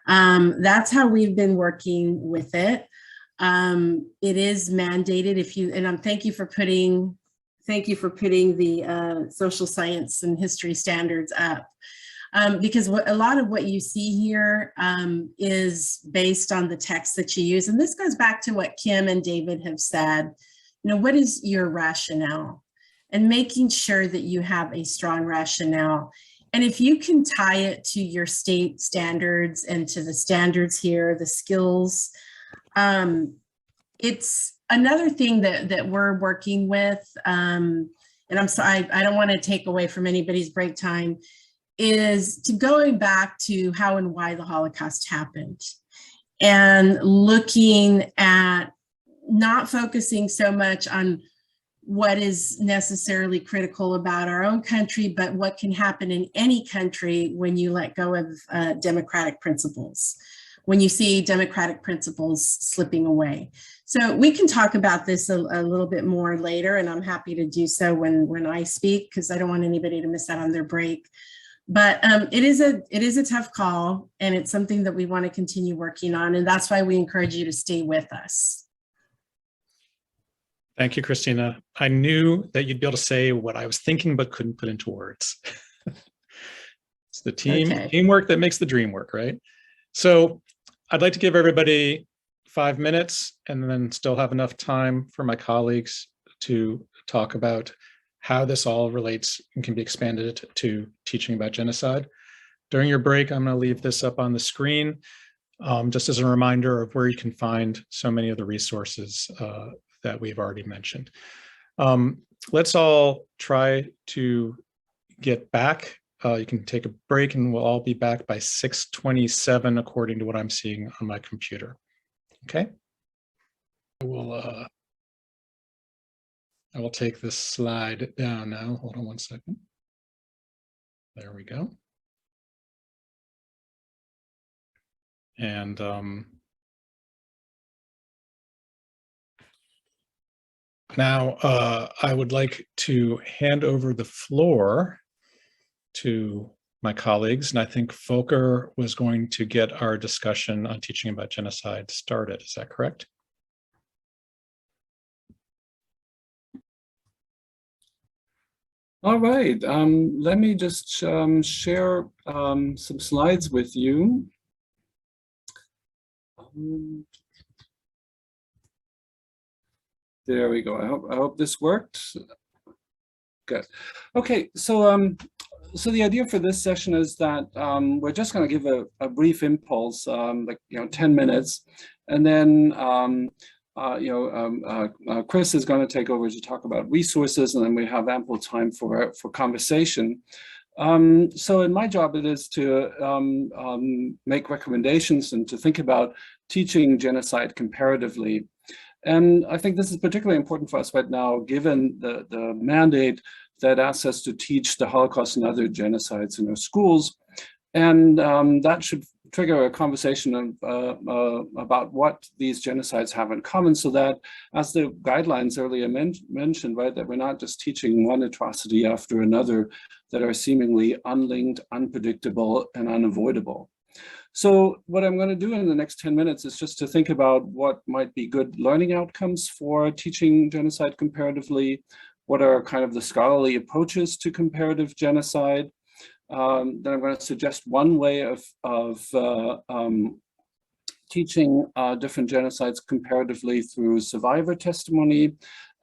S4: That's how we've been working with it. It is mandated and thank you for putting the social science and history standards up. Because a lot of what you see here is based on the text that you use. And this goes back to what Kim and David have said. What is your rationale? And making sure that you have a strong rationale. And if you can tie it to your state standards and to the standards here, the skills, it's another thing that we're working with, and I'm sorry, I don't want to take away from anybody's break time, is to going back to how and why the Holocaust happened and looking at not focusing so much on what is necessarily critical about our own country, but what can happen in any country when you let go of democratic principles, when you see democratic principles slipping away. So we can talk about this a little bit more later, and I'm happy to do so when I speak, because I don't want anybody to miss out on their break. But it is a tough call, and it's something that we want to continue working on, and that's why we encourage you to stay with us.
S1: Thank you, Christina. I knew that you'd be able to say what I was thinking, but couldn't put into words. It's the teamwork that makes the dream work, right? So I'd like to give everybody 5 minutes and then still have enough time for my colleagues to talk about how this all relates and can be expanded to teaching about genocide. During your break, I'm going to leave this up on the screen, just as a reminder of where you can find so many of the resources that we've already mentioned. Let's all try to get back. You can take a break and we'll all be back by 6:27 according to what I'm seeing on my computer. Okay. I will take this slide down now. Hold on one second. There we go. And now I would like to hand over the floor to my colleagues, and I think Volker was going to get our discussion on teaching about genocide started. Is that correct?
S5: All right, let me just share some slides with you. There we go. I hope this worked. Good. Okay, so so the idea for this session is that we're just going to give a brief impulse, like 10 minutes, and then Chris is going to take over to talk about resources, and then we have ample time for conversation. So in my job, it is to make recommendations and to think about teaching genocide comparatively. And I think this is particularly important for us right now, given the mandate that asks us to teach the Holocaust and other genocides in our schools. And that should trigger a conversation about what these genocides have in common, so that, as the guidelines earlier mentioned, right, that we're not just teaching one atrocity after another that are seemingly unlinked, unpredictable, and unavoidable. So what I'm going to do in the next 10 minutes is just to think about what might be good learning outcomes for teaching genocide comparatively, what are kind of the scholarly approaches to comparative genocide. Then I'm going to suggest one way of teaching different genocides comparatively through survivor testimony.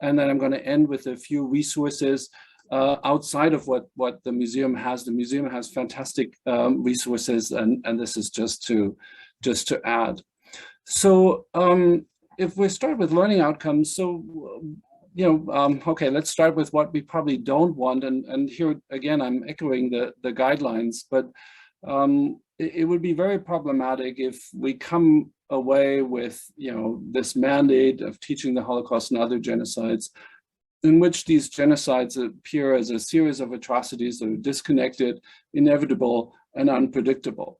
S5: And then I'm going to end with a few resources outside of what the museum has. The museum has fantastic resources, and this is just to add. So if we start with learning outcomes, so okay, let's start with what we probably don't want. And here again, I'm echoing the guidelines, but it would be very problematic if we come away with, this mandate of teaching the Holocaust and other genocides, in which these genocides appear as a series of atrocities that are disconnected, inevitable, and unpredictable.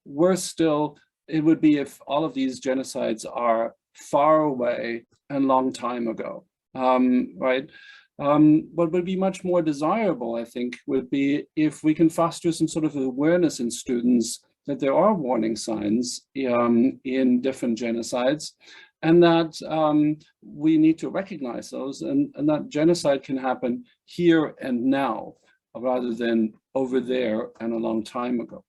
S5: Worse still, it would be if all of these genocides are far away and long time ago, right? What would be much more desirable, I think, would be if we can foster some sort of awareness in students that there are warning signs in different genocides, and that we need to recognize those, and that genocide can happen here and now, rather than over there and a long time ago.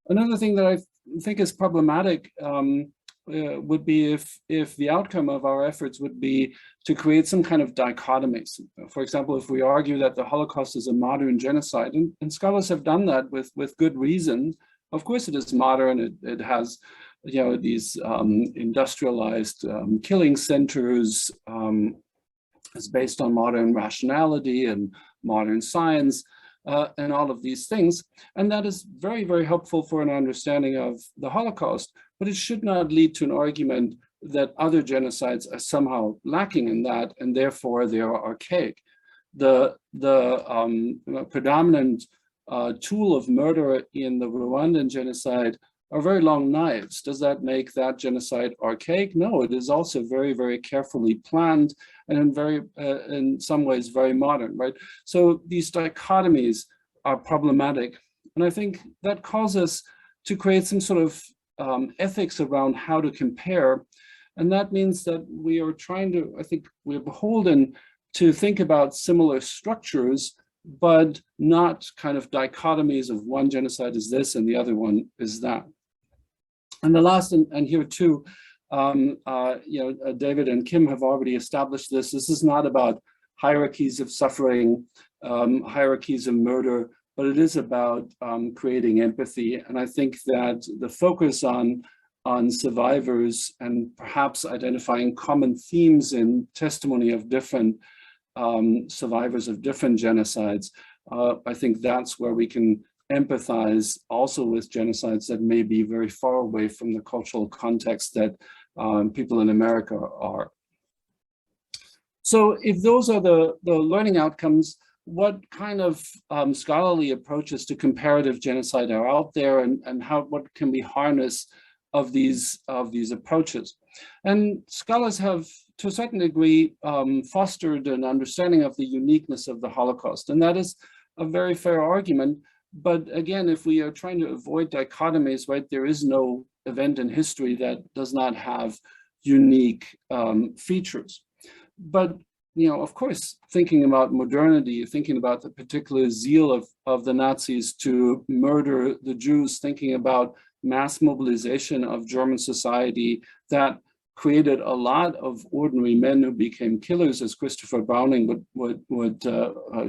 S5: Another thing that I think is problematic would be if the outcome of our efforts would be to create some kind of dichotomies. For example, if we argue that the Holocaust is a modern genocide, and scholars have done that with good reason. Of course, it is modern. It has, these industrialized killing centers. It's based on modern rationality and modern science. And all of these things. And that is very, very helpful for an understanding of the Holocaust, but it should not lead to an argument that other genocides are somehow lacking in that, and therefore they are archaic. The predominant tool of murder in the Rwandan genocide are very long knives. Does that make that genocide archaic? No, it is also very, very carefully planned, and in some ways very modern, right? So these dichotomies are problematic. And I think that causes us to create some sort of ethics around how to compare. And that means that we are trying to, I think we're beholden to think about similar structures, but not kind of dichotomies of one genocide is this and the other one is that. And the last, and here too, David and Kim have already established this. This is not about hierarchies of suffering, hierarchies of murder, but it is about creating empathy. And I think that the focus on survivors and perhaps identifying common themes in testimony of different survivors of different genocides, I think that's where we can empathize also with genocides that may be very far away from the cultural context that people in America are. So if those are the learning outcomes, what kind of scholarly approaches to comparative genocide are out there, and what can we harness of these approaches? And scholars have, to a certain degree, fostered an understanding of the uniqueness of the Holocaust, and that is a very fair argument. But again, if we are trying to avoid dichotomies, right, there is no event in history that does not have unique features. But, of course, thinking about modernity, thinking about the particular zeal of the Nazis to murder the Jews, thinking about mass mobilization of German society that created a lot of ordinary men who became killers, as Christopher Browning would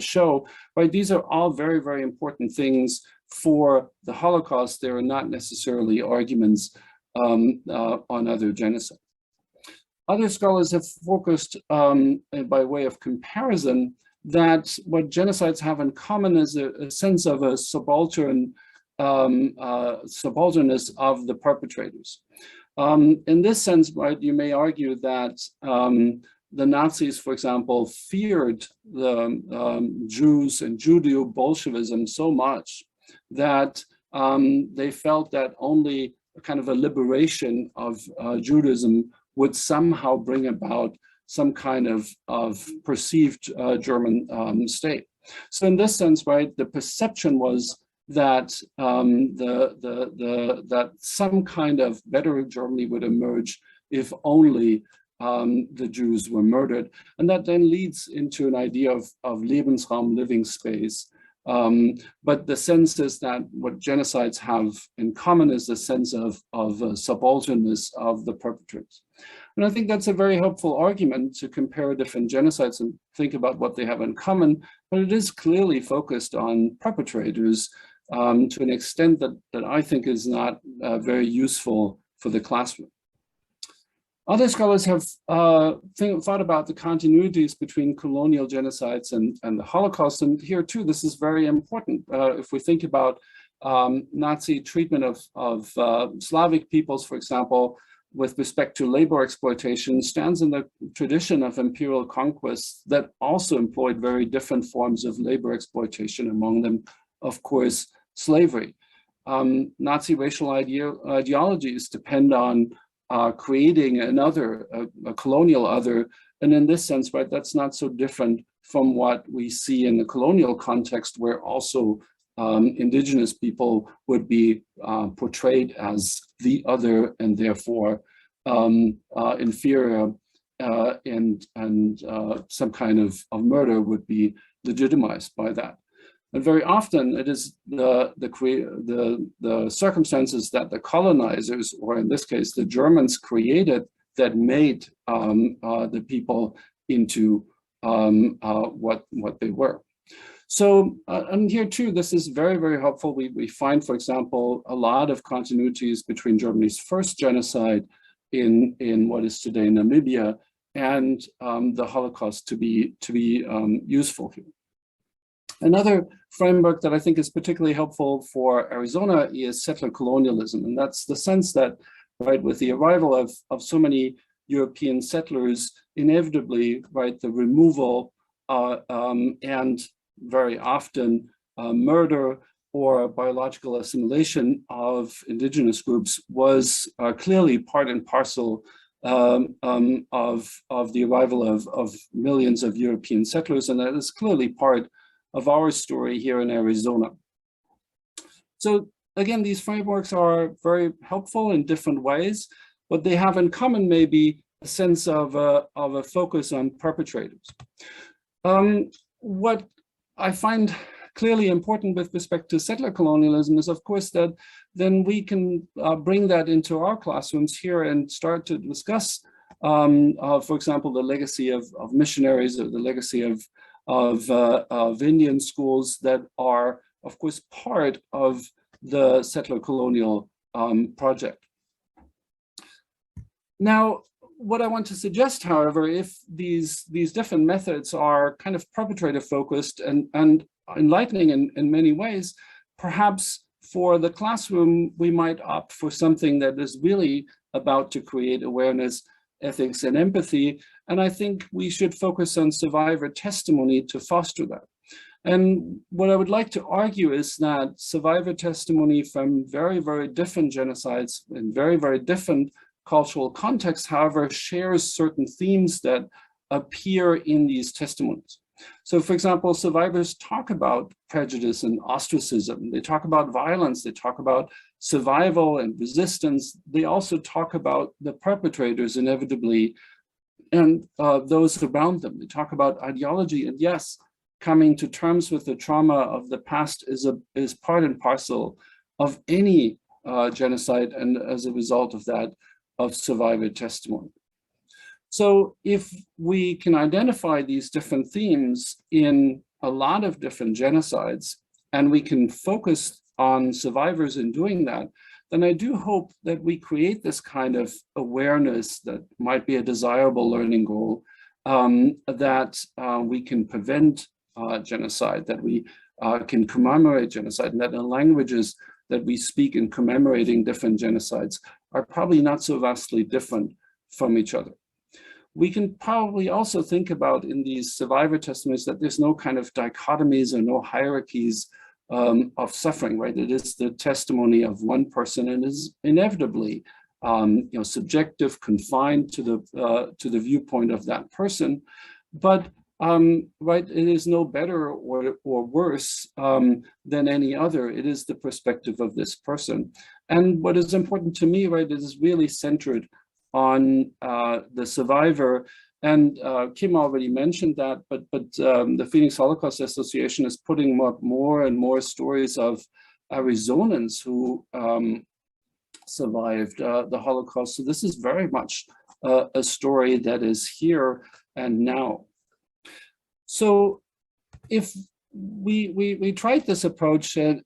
S5: show, right? These are all very, very important things for the Holocaust. They are not necessarily arguments on other genocides. Other scholars have focused by way of comparison that what genocides have in common is a sense of a subalterness of the perpetrators. In this sense, right, you may argue that the Nazis, for example, feared the Jews and Judeo-Bolshevism so much that they felt that only a kind of a liberation of Judaism would somehow bring about some kind of perceived German state. So in this sense, right, the perception was that that some kind of better Germany would emerge if only the Jews were murdered, and that then leads into an idea of Lebensraum, living space. But the sense is that what genocides have in common is the sense of subalternness of the perpetrators. And I think that's a very helpful argument to compare different genocides and think about what they have in common, but it is clearly focused on perpetrators to an extent that I think is not very useful for the classroom. Other scholars have thought about the continuities between colonial genocides and the Holocaust. And here too, this is very important. If we think about Nazi treatment of Slavic peoples, for example, with respect to labor exploitation, stands in the tradition of imperial conquests that also employed very different forms of labor exploitation, among them, of course, slavery. Nazi racial ideologies depend on creating another, a colonial other, and in this sense, right, that's not so different from what we see in the colonial context, where also indigenous people would be portrayed as the other and therefore inferior, and some kind of murder would be legitimized by that. And very often it is the circumstances that the colonizers, or in this case the Germans, created that made the people into what they were. So, and here too, this is very, very helpful. We find, for example, a lot of continuities between Germany's first genocide in what is today Namibia and the Holocaust to be useful here. Another framework that I think is particularly helpful for Arizona is settler colonialism, and that's the sense that, right, with the arrival of so many European settlers, inevitably, right, the removal and very often murder or biological assimilation of indigenous groups was clearly part and parcel of the arrival of millions of European settlers, and that is clearly part of our story here in Arizona. So again, these frameworks are very helpful in different ways, but they have in common maybe a sense of a focus on perpetrators. What I find clearly important with respect to settler colonialism is, of course, that then we can bring that into our classrooms here and start to discuss, for example, the legacy of missionaries, or the legacy of Indian schools that are, of course, part of the settler colonial project. Now, what I want to suggest, however, if these different methods are kind of perpetrator focused and enlightening in many ways, perhaps for the classroom, we might opt for something that is really about to create awareness, ethics, and empathy. And I think we should focus on survivor testimony to foster that. And what I would like to argue is that survivor testimony from very, very different genocides in very, very different cultural contexts, however, shares certain themes that appear in these testimonies. So, for example, survivors talk about prejudice and ostracism. They talk about violence. They talk about survival and resistance. They also talk about the perpetrators inevitably and those around them. They talk about ideology. And yes, coming to terms with the trauma of the past is part and parcel of any genocide, and as a result of that, of survivor testimony. So if we can identify these different themes in a lot of different genocides, and we can focus on survivors in doing that, then I do hope that we create this kind of awareness that might be a desirable learning goal, that we can prevent genocide, that we can commemorate genocide, and that the languages that we speak in commemorating different genocides are probably not so vastly different from each other. We can probably also think about in these survivor testimonies that there's no kind of dichotomies or no hierarchies of suffering, right? It is the testimony of one person and is inevitably subjective, confined to the viewpoint of that person. But right, it is no better or worse than any other. It is the perspective of this person. And what is important to me, right, is really centered on the survivor. And Kim already mentioned that, but the Phoenix Holocaust Association is putting up more and more stories of Arizonans who survived the Holocaust. So this is very much a story that is here and now. So if we tried this approach in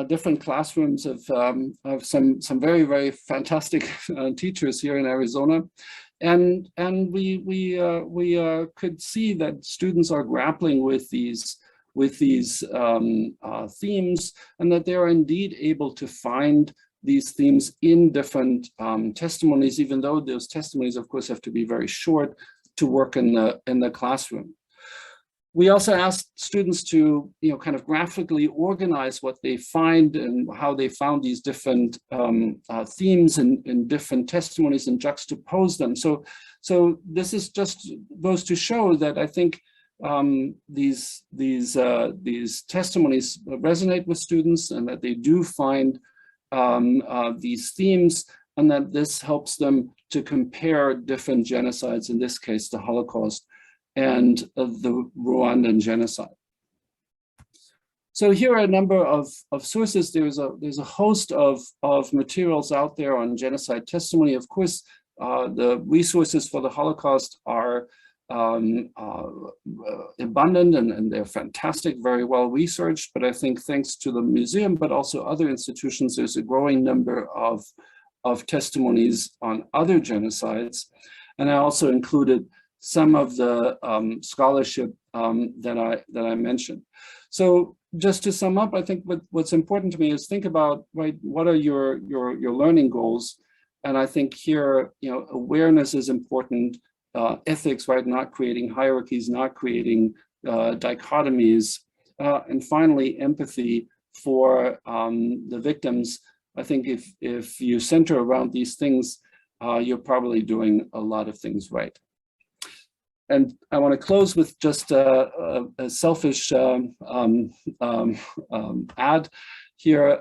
S5: different classrooms of some very fantastic teachers here in Arizona, and we could see that students are grappling with these themes, and that they are indeed able to find these themes in different testimonies, even though those testimonies, of course, have to be very short to work in the classroom. We also asked students to, kind of graphically organize what they find and how they found these different themes in different testimonies and juxtapose them. So this is just goes to show that I think these testimonies resonate with students, and that they do find these themes, and that this helps them to compare different genocides, in this case, the Holocaust and the Rwandan genocide. So here are a number of sources. There's a host of materials out there on genocide testimony. Of course, the resources for the Holocaust are abundant, and they're fantastic, very well researched. But I think thanks to the museum, but also other institutions, there's a growing number of testimonies on other genocides. And I also included some of the scholarship that I mentioned. So just to sum up, I think what's important to me is think about, right, what are your learning goals? And I think here, awareness is important. Ethics, right, not creating hierarchies, not creating dichotomies, and finally, empathy for the victims. I think if you center around these things, you're probably doing a lot of things right. And I want to close with just a selfish ad here,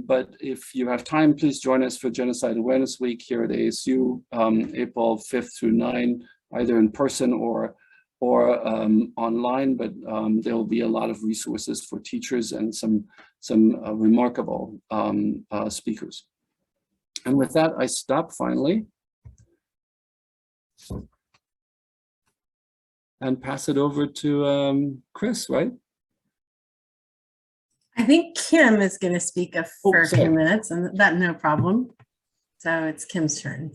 S5: but if you have time, please join us for Genocide Awareness Week here at ASU, April 5th through 9th, either in person or online, but there will be a lot of resources for teachers and some remarkable speakers. And with that, I stop finally and pass it over to Chris, right?
S4: I think Kim is going to speak for a few minutes, and that no problem. So it's Kim's turn.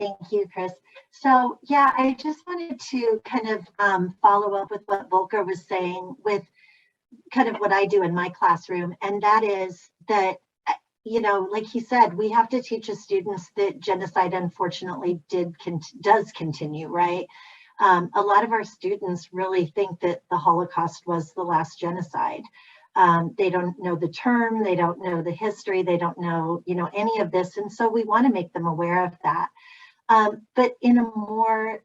S2: Thank you, Chris. So yeah, I just wanted to kind of follow up with what Volker was saying with kind of what I do in my classroom. And that is that, like he said, we have to teach the students that genocide unfortunately does continue, right? A lot of our students really think that the Holocaust was the last genocide. They don't know the term, they don't know the history, they don't know, any of this. And so we want to make them aware of that. But in a more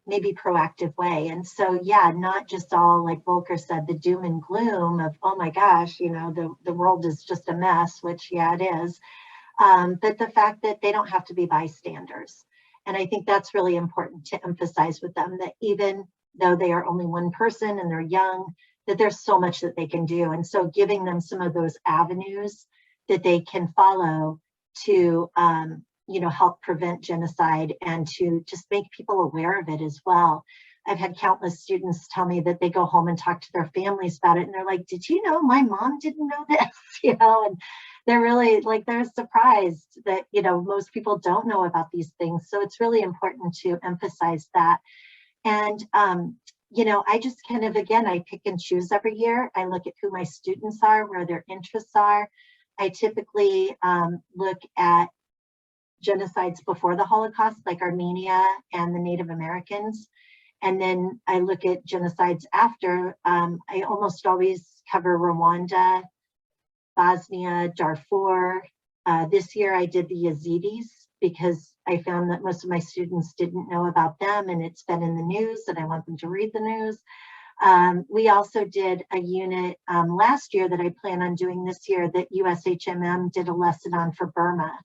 S2: maybe proactive way. And so, yeah, not just all, like Volker said, the doom and gloom of, oh my gosh, the world is just a mess, which, yeah, it is. But the fact that they don't have to be bystanders. And I think that's really important to emphasize with them, that even though they are only one person and they're young, that there's so much that they can do. And so giving them some of those avenues that they can follow to, help prevent genocide and to just make people aware of it as well. I've had countless students tell me that they go home and talk to their families about it. And they're like, did you know my mom didn't know this? And they're really they're surprised that, most people don't know about these things. So it's really important to emphasize that. And, I just kind of, again, I pick and choose every year. I look at who my students are, where their interests are. I typically look at genocides before the Holocaust, like Armenia and the Native Americans. And then I look at genocides after. I almost always cover Rwanda, Bosnia, Darfur. This year I did the Yazidis because I found that most of my students didn't know about them, and it's been in the news and I want them to read the news. We also did a unit last year that I plan on doing this year that USHMM did a lesson on for Burma.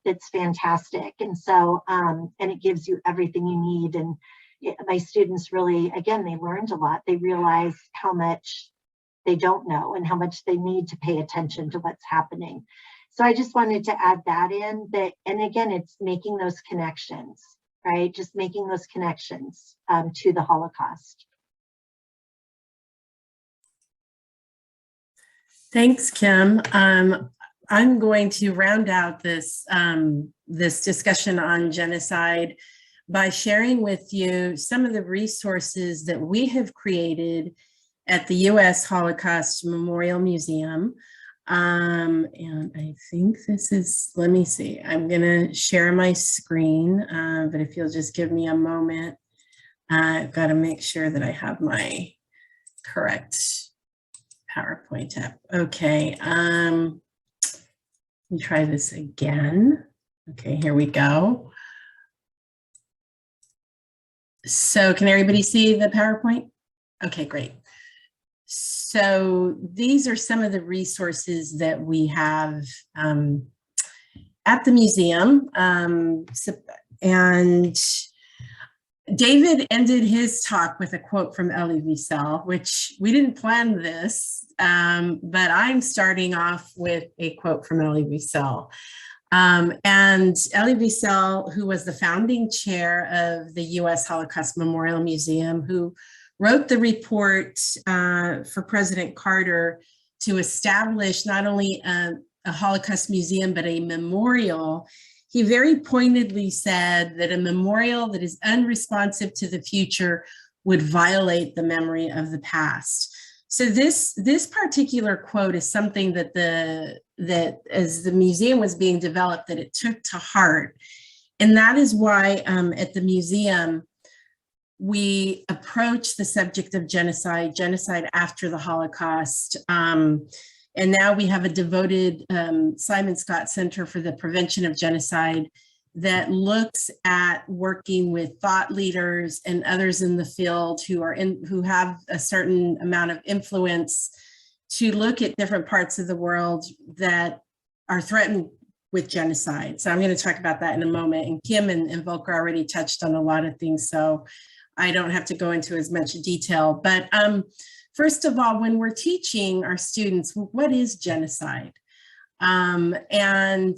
S2: That's fantastic. And so, and it gives you everything you need. And my students really, again, they learned a lot. They realized how much they don't know and how much they need to pay attention to what's happening. So I just wanted to add that in, and again, it's making those connections, right? Just making those connections to the Holocaust.
S4: Thanks, Kim. I'm going to round out this, this discussion on genocide by sharing with you some of the resources that we have created at the U.S. Holocaust Memorial Museum. And I think this is, let me see, I'm gonna share my screen, but if you'll just give me a moment, I've got to make sure that I have my correct PowerPoint up. Okay, let me try this again. Okay, here we go. So can everybody see the PowerPoint? Okay, great. So these are some of the resources that we have at the museum. And David ended his talk with a quote from Elie Wiesel, which we didn't plan this, but I'm starting off with a quote from Elie Wiesel. And Elie Wiesel, who was the founding chair of the U.S. Holocaust Memorial Museum, who wrote the report for President Carter to establish not only a Holocaust museum, but a memorial. He very pointedly said that a memorial that is unresponsive to the future would violate the memory of the past. So this particular quote is something that as the museum was being developed, that it took to heart. And that is why at the museum, we approach the subject of genocide after the Holocaust. And now we have a devoted Simon Scott Center for the Prevention of Genocide that looks at working with thought leaders and others in the field who have a certain amount of influence to look at different parts of the world that are threatened with genocide. So I'm going to talk about that in a moment. And Kim and Volker already touched on a lot of things, so I don't have to go into as much detail. But first of all, when we're teaching our students, what is genocide? And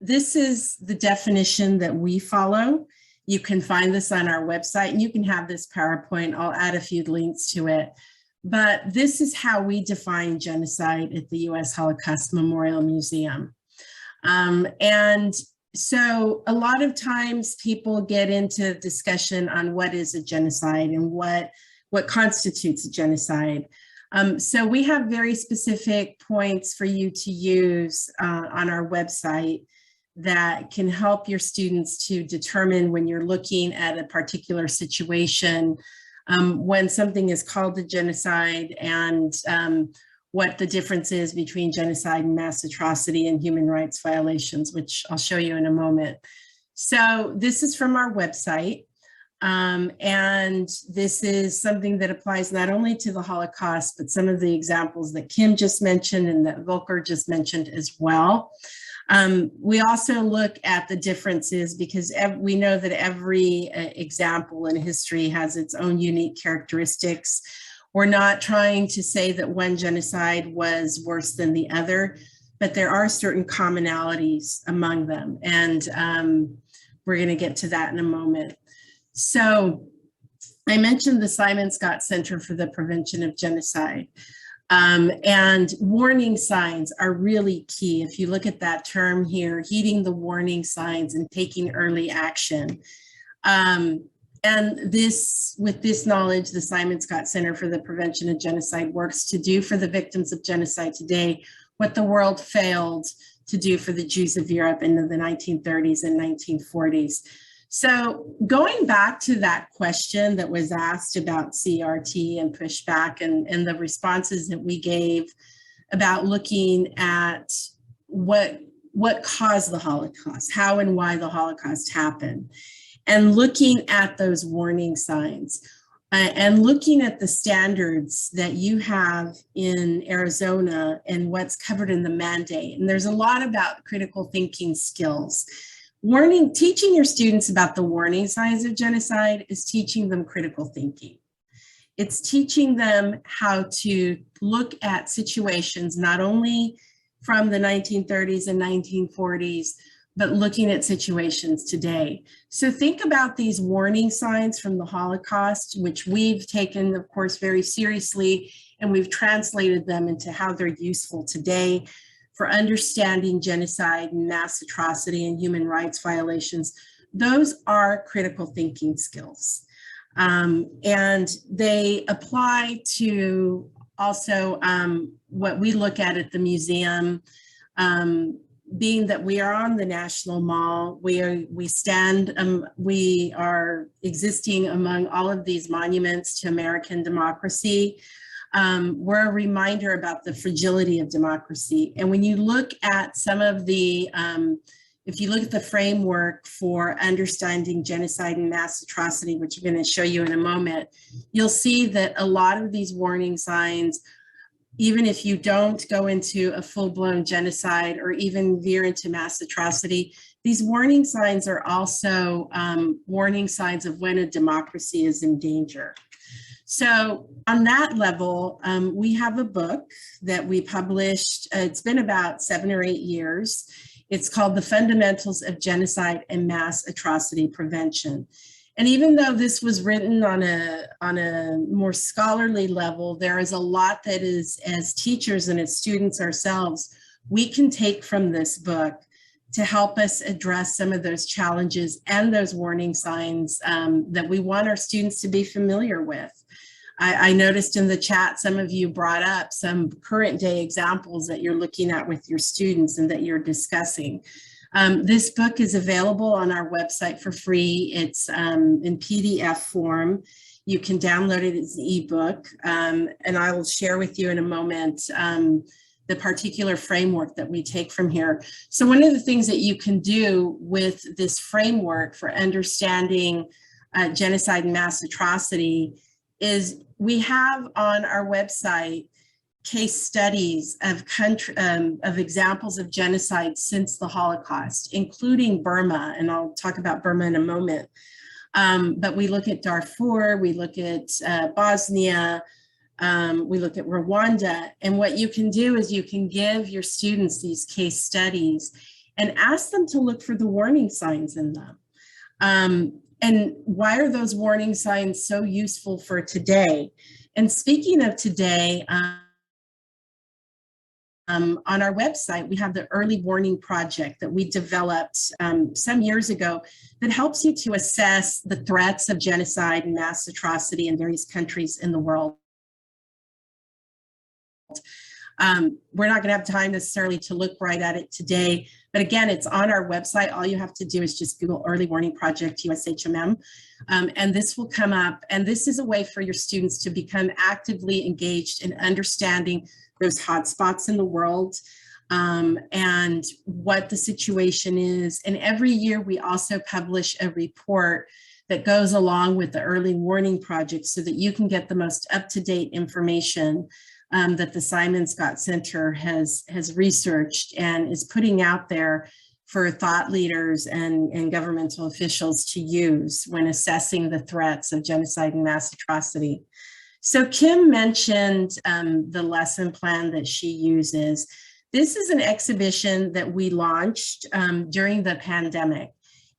S4: this is the definition that we follow. You can find this on our website, and you can have this PowerPoint. I'll add a few links to it. But this is how we define genocide at the U.S. Holocaust Memorial Museum. And so a lot of times people get into discussion on what is a genocide and what constitutes a genocide. So we have very specific points for you to use on our website that can help your students to determine when you're looking at a particular situation, when something is called a genocide, and what the difference is between genocide and mass atrocity and human rights violations, which I'll show you in a moment. So this is from our website. And this is something that applies not only to the Holocaust, but some of the examples that Kim just mentioned and that Volker just mentioned as well. We also look at the differences because we know that every example in history has its own unique characteristics. We're not trying to say that one genocide was worse than the other, but there are certain commonalities among them. And we're going to get to that in a moment. So I mentioned the Simon Scott Center for the Prevention of Genocide. And warning signs are really key. If you look at that term here, heeding the warning signs and taking early action. And with this knowledge, the Simon Scott Center for the Prevention of Genocide works to do for the victims of genocide today what the world failed to do for the Jews of Europe in the 1930s and 1940s. So going back to that question that was asked about CRT and pushback and the responses that we gave about looking at what caused the Holocaust, how and why the Holocaust happened, and looking at those warning signs and looking at the standards that you have in Arizona and what's covered in the mandate. And there's a lot about critical thinking skills. Teaching your students about the warning signs of genocide is teaching them critical thinking. It's teaching them how to look at situations not only from the 1930s and 1940s, but looking at situations today. So think about these warning signs from the Holocaust, which we've taken, of course, very seriously and we've translated them into how they're useful today for understanding genocide and mass atrocity and human rights violations. Those are critical thinking skills. And they apply to also what we look at the museum, being that we are on the National Mall, we are existing among all of these monuments to American democracy. We're a reminder about the fragility of democracy. And when you look at some of the, if you look at the framework for understanding genocide and mass atrocity, which I'm going to show you in a moment, you'll see that a lot of these warning signs, even if you don't go into a full-blown genocide or even veer into mass atrocity, these warning signs are also warning signs of when a democracy is in danger. So on that level, we have a book that we published. It's been about 7 or 8 years. It's called The Fundamentals of Genocide and Mass Atrocity Prevention. And even though this was written on a more scholarly level, there is a lot that is, as teachers and as students ourselves, we can take from this book to help us address some of those challenges and those warning signs that we want our students to be familiar with. I noticed in the chat, some of you brought up some current day examples that you're looking at with your students and that you're discussing. This book is available on our website for free. It's in PDF form. You can download it as an ebook, and I will share with you in a moment the particular framework that we take from here. So one of the things that you can do with this framework for understanding genocide and mass atrocity is we have on our website case studies of examples of genocide since the Holocaust, including Burma, and I'll talk about Burma in a moment. But we look at Darfur, we look at Bosnia, we look at Rwanda, and what you can do is you can give your students these case studies and ask them to look for the warning signs in them. And why are those warning signs so useful for today? And speaking of today, on our website, we have the Early Warning Project that we developed some years ago that helps you to assess the threats of genocide and mass atrocity in various countries in the world. We're not going to have time necessarily to look right at it today, but again, it's on our website. All you have to do is just Google Early Warning Project USHMM, and this will come up. And this is a way for your students to become actively engaged in understanding those hotspots in the world and what the situation is. And every year we also publish a report that goes along with the Early Warning Project so that you can get the most up-to-date information that the Simon Scott Center has researched and is putting out there for thought leaders and governmental officials to use when assessing the threats of genocide and mass atrocity. So Kim mentioned the lesson plan that she uses. This is an exhibition that we launched during the pandemic.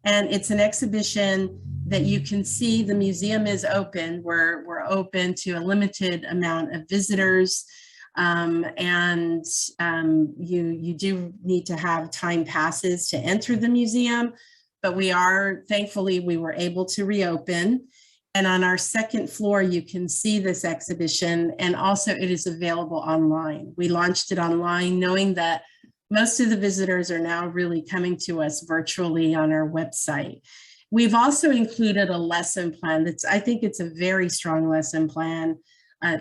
S4: And it's an exhibition that you can see. The museum is open. We're open to a limited amount of visitors. You do need to have time passes to enter the museum, but thankfully we were able to reopen. And on our second floor, you can see this exhibition, and also it is available online. We launched it online knowing that most of the visitors are now really coming to us virtually on our website. We've also included a lesson plan I think it's a very strong lesson plan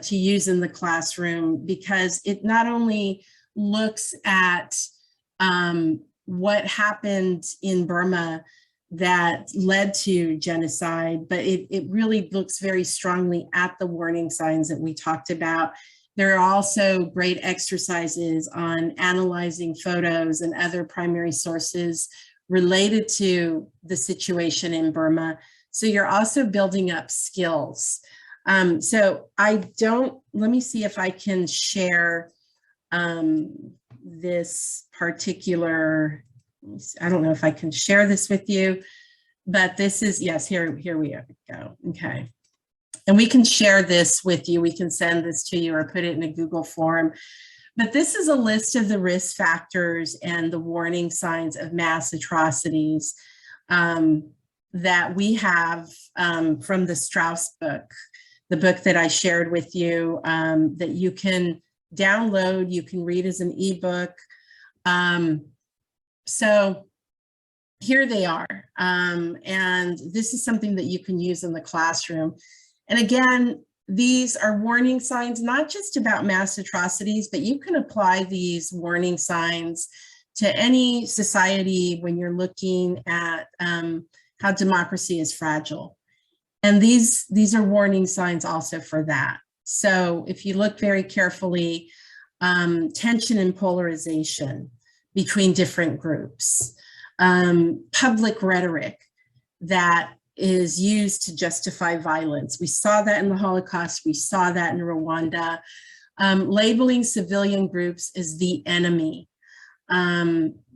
S4: to use in the classroom, because it not only looks at what happened in Burma that led to genocide, but it really looks very strongly at the warning signs that we talked about. There are also great exercises on analyzing photos and other primary sources related to the situation in Burma. So you're also building up skills. Let me see if I can share this particular, I don't know if I can share this with you, but this is, yes, here we go. Okay. And we can share this with you. We can send this to you or put it in a Google form. But this is a list of the risk factors and the warning signs of mass atrocities that we have from the Strauss book, the book that I shared with you, that you can download, you can read as an ebook. So here they are. And this is something that you can use in the classroom. And again, these are warning signs, not just about mass atrocities, but you can apply these warning signs to any society when you're looking at how democracy is fragile. And these are warning signs also for that. So if you look very carefully, tension and polarization between different groups, public rhetoric that is used to justify violence. We saw that in the Holocaust. We saw that in Rwanda. Labeling civilian groups as the enemy.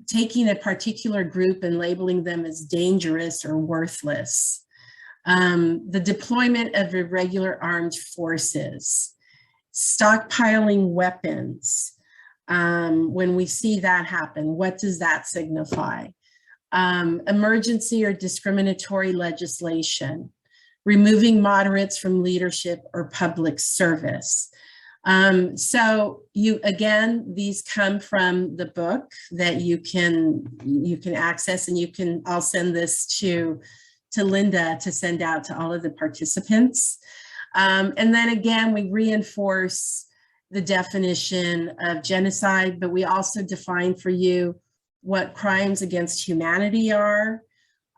S4: Taking a particular group and labeling them as dangerous or worthless. The deployment of irregular armed forces. Stockpiling weapons. When we see that happen, what does that signify? Emergency or discriminatory legislation, removing moderates from leadership or public service. So again, these come from the book that you can access, and I'll send this to Linda to send out to all of the participants. And then again, we reinforce the definition of genocide, but we also define for you what crimes against humanity are.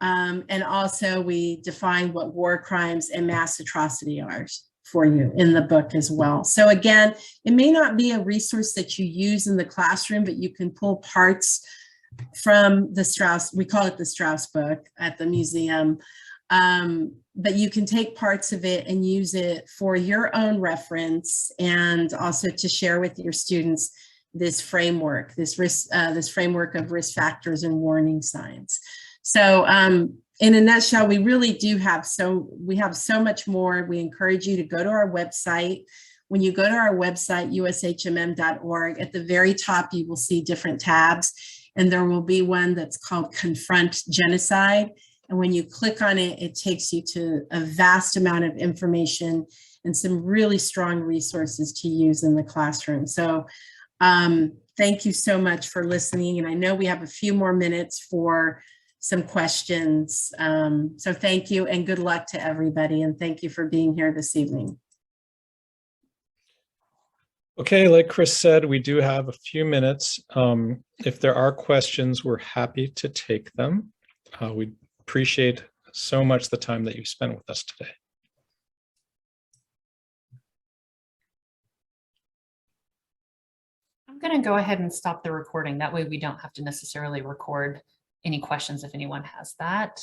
S4: And also we define what war crimes and mass atrocity are for you in the book as well. So again, it may not be a resource that you use in the classroom, but you can pull parts from the Strauss, we call it the Strauss book at the museum. But you can take parts of it and use it for your own reference, and also to share with your students this framework, this framework of risk factors and warning signs. So in a nutshell, we really do have so much more. We encourage you to go to our website. When you go to our website, ushmm.org, at the very top, you will see different tabs, and there will be one that's called Confront Genocide. And when you click on it, it takes you to a vast amount of information and some really strong resources to use in the classroom. So thank you so much for listening. And I know we have a few more minutes for some questions. So thank you and good luck to everybody. And thank you for being here this evening.
S1: Okay, like Chris said, we do have a few minutes. If there are questions, we're happy to take them. We appreciate so much the time that you spent with us today.
S3: I'm going to go ahead and stop the recording. That way we don't have to necessarily record any questions if anyone has that.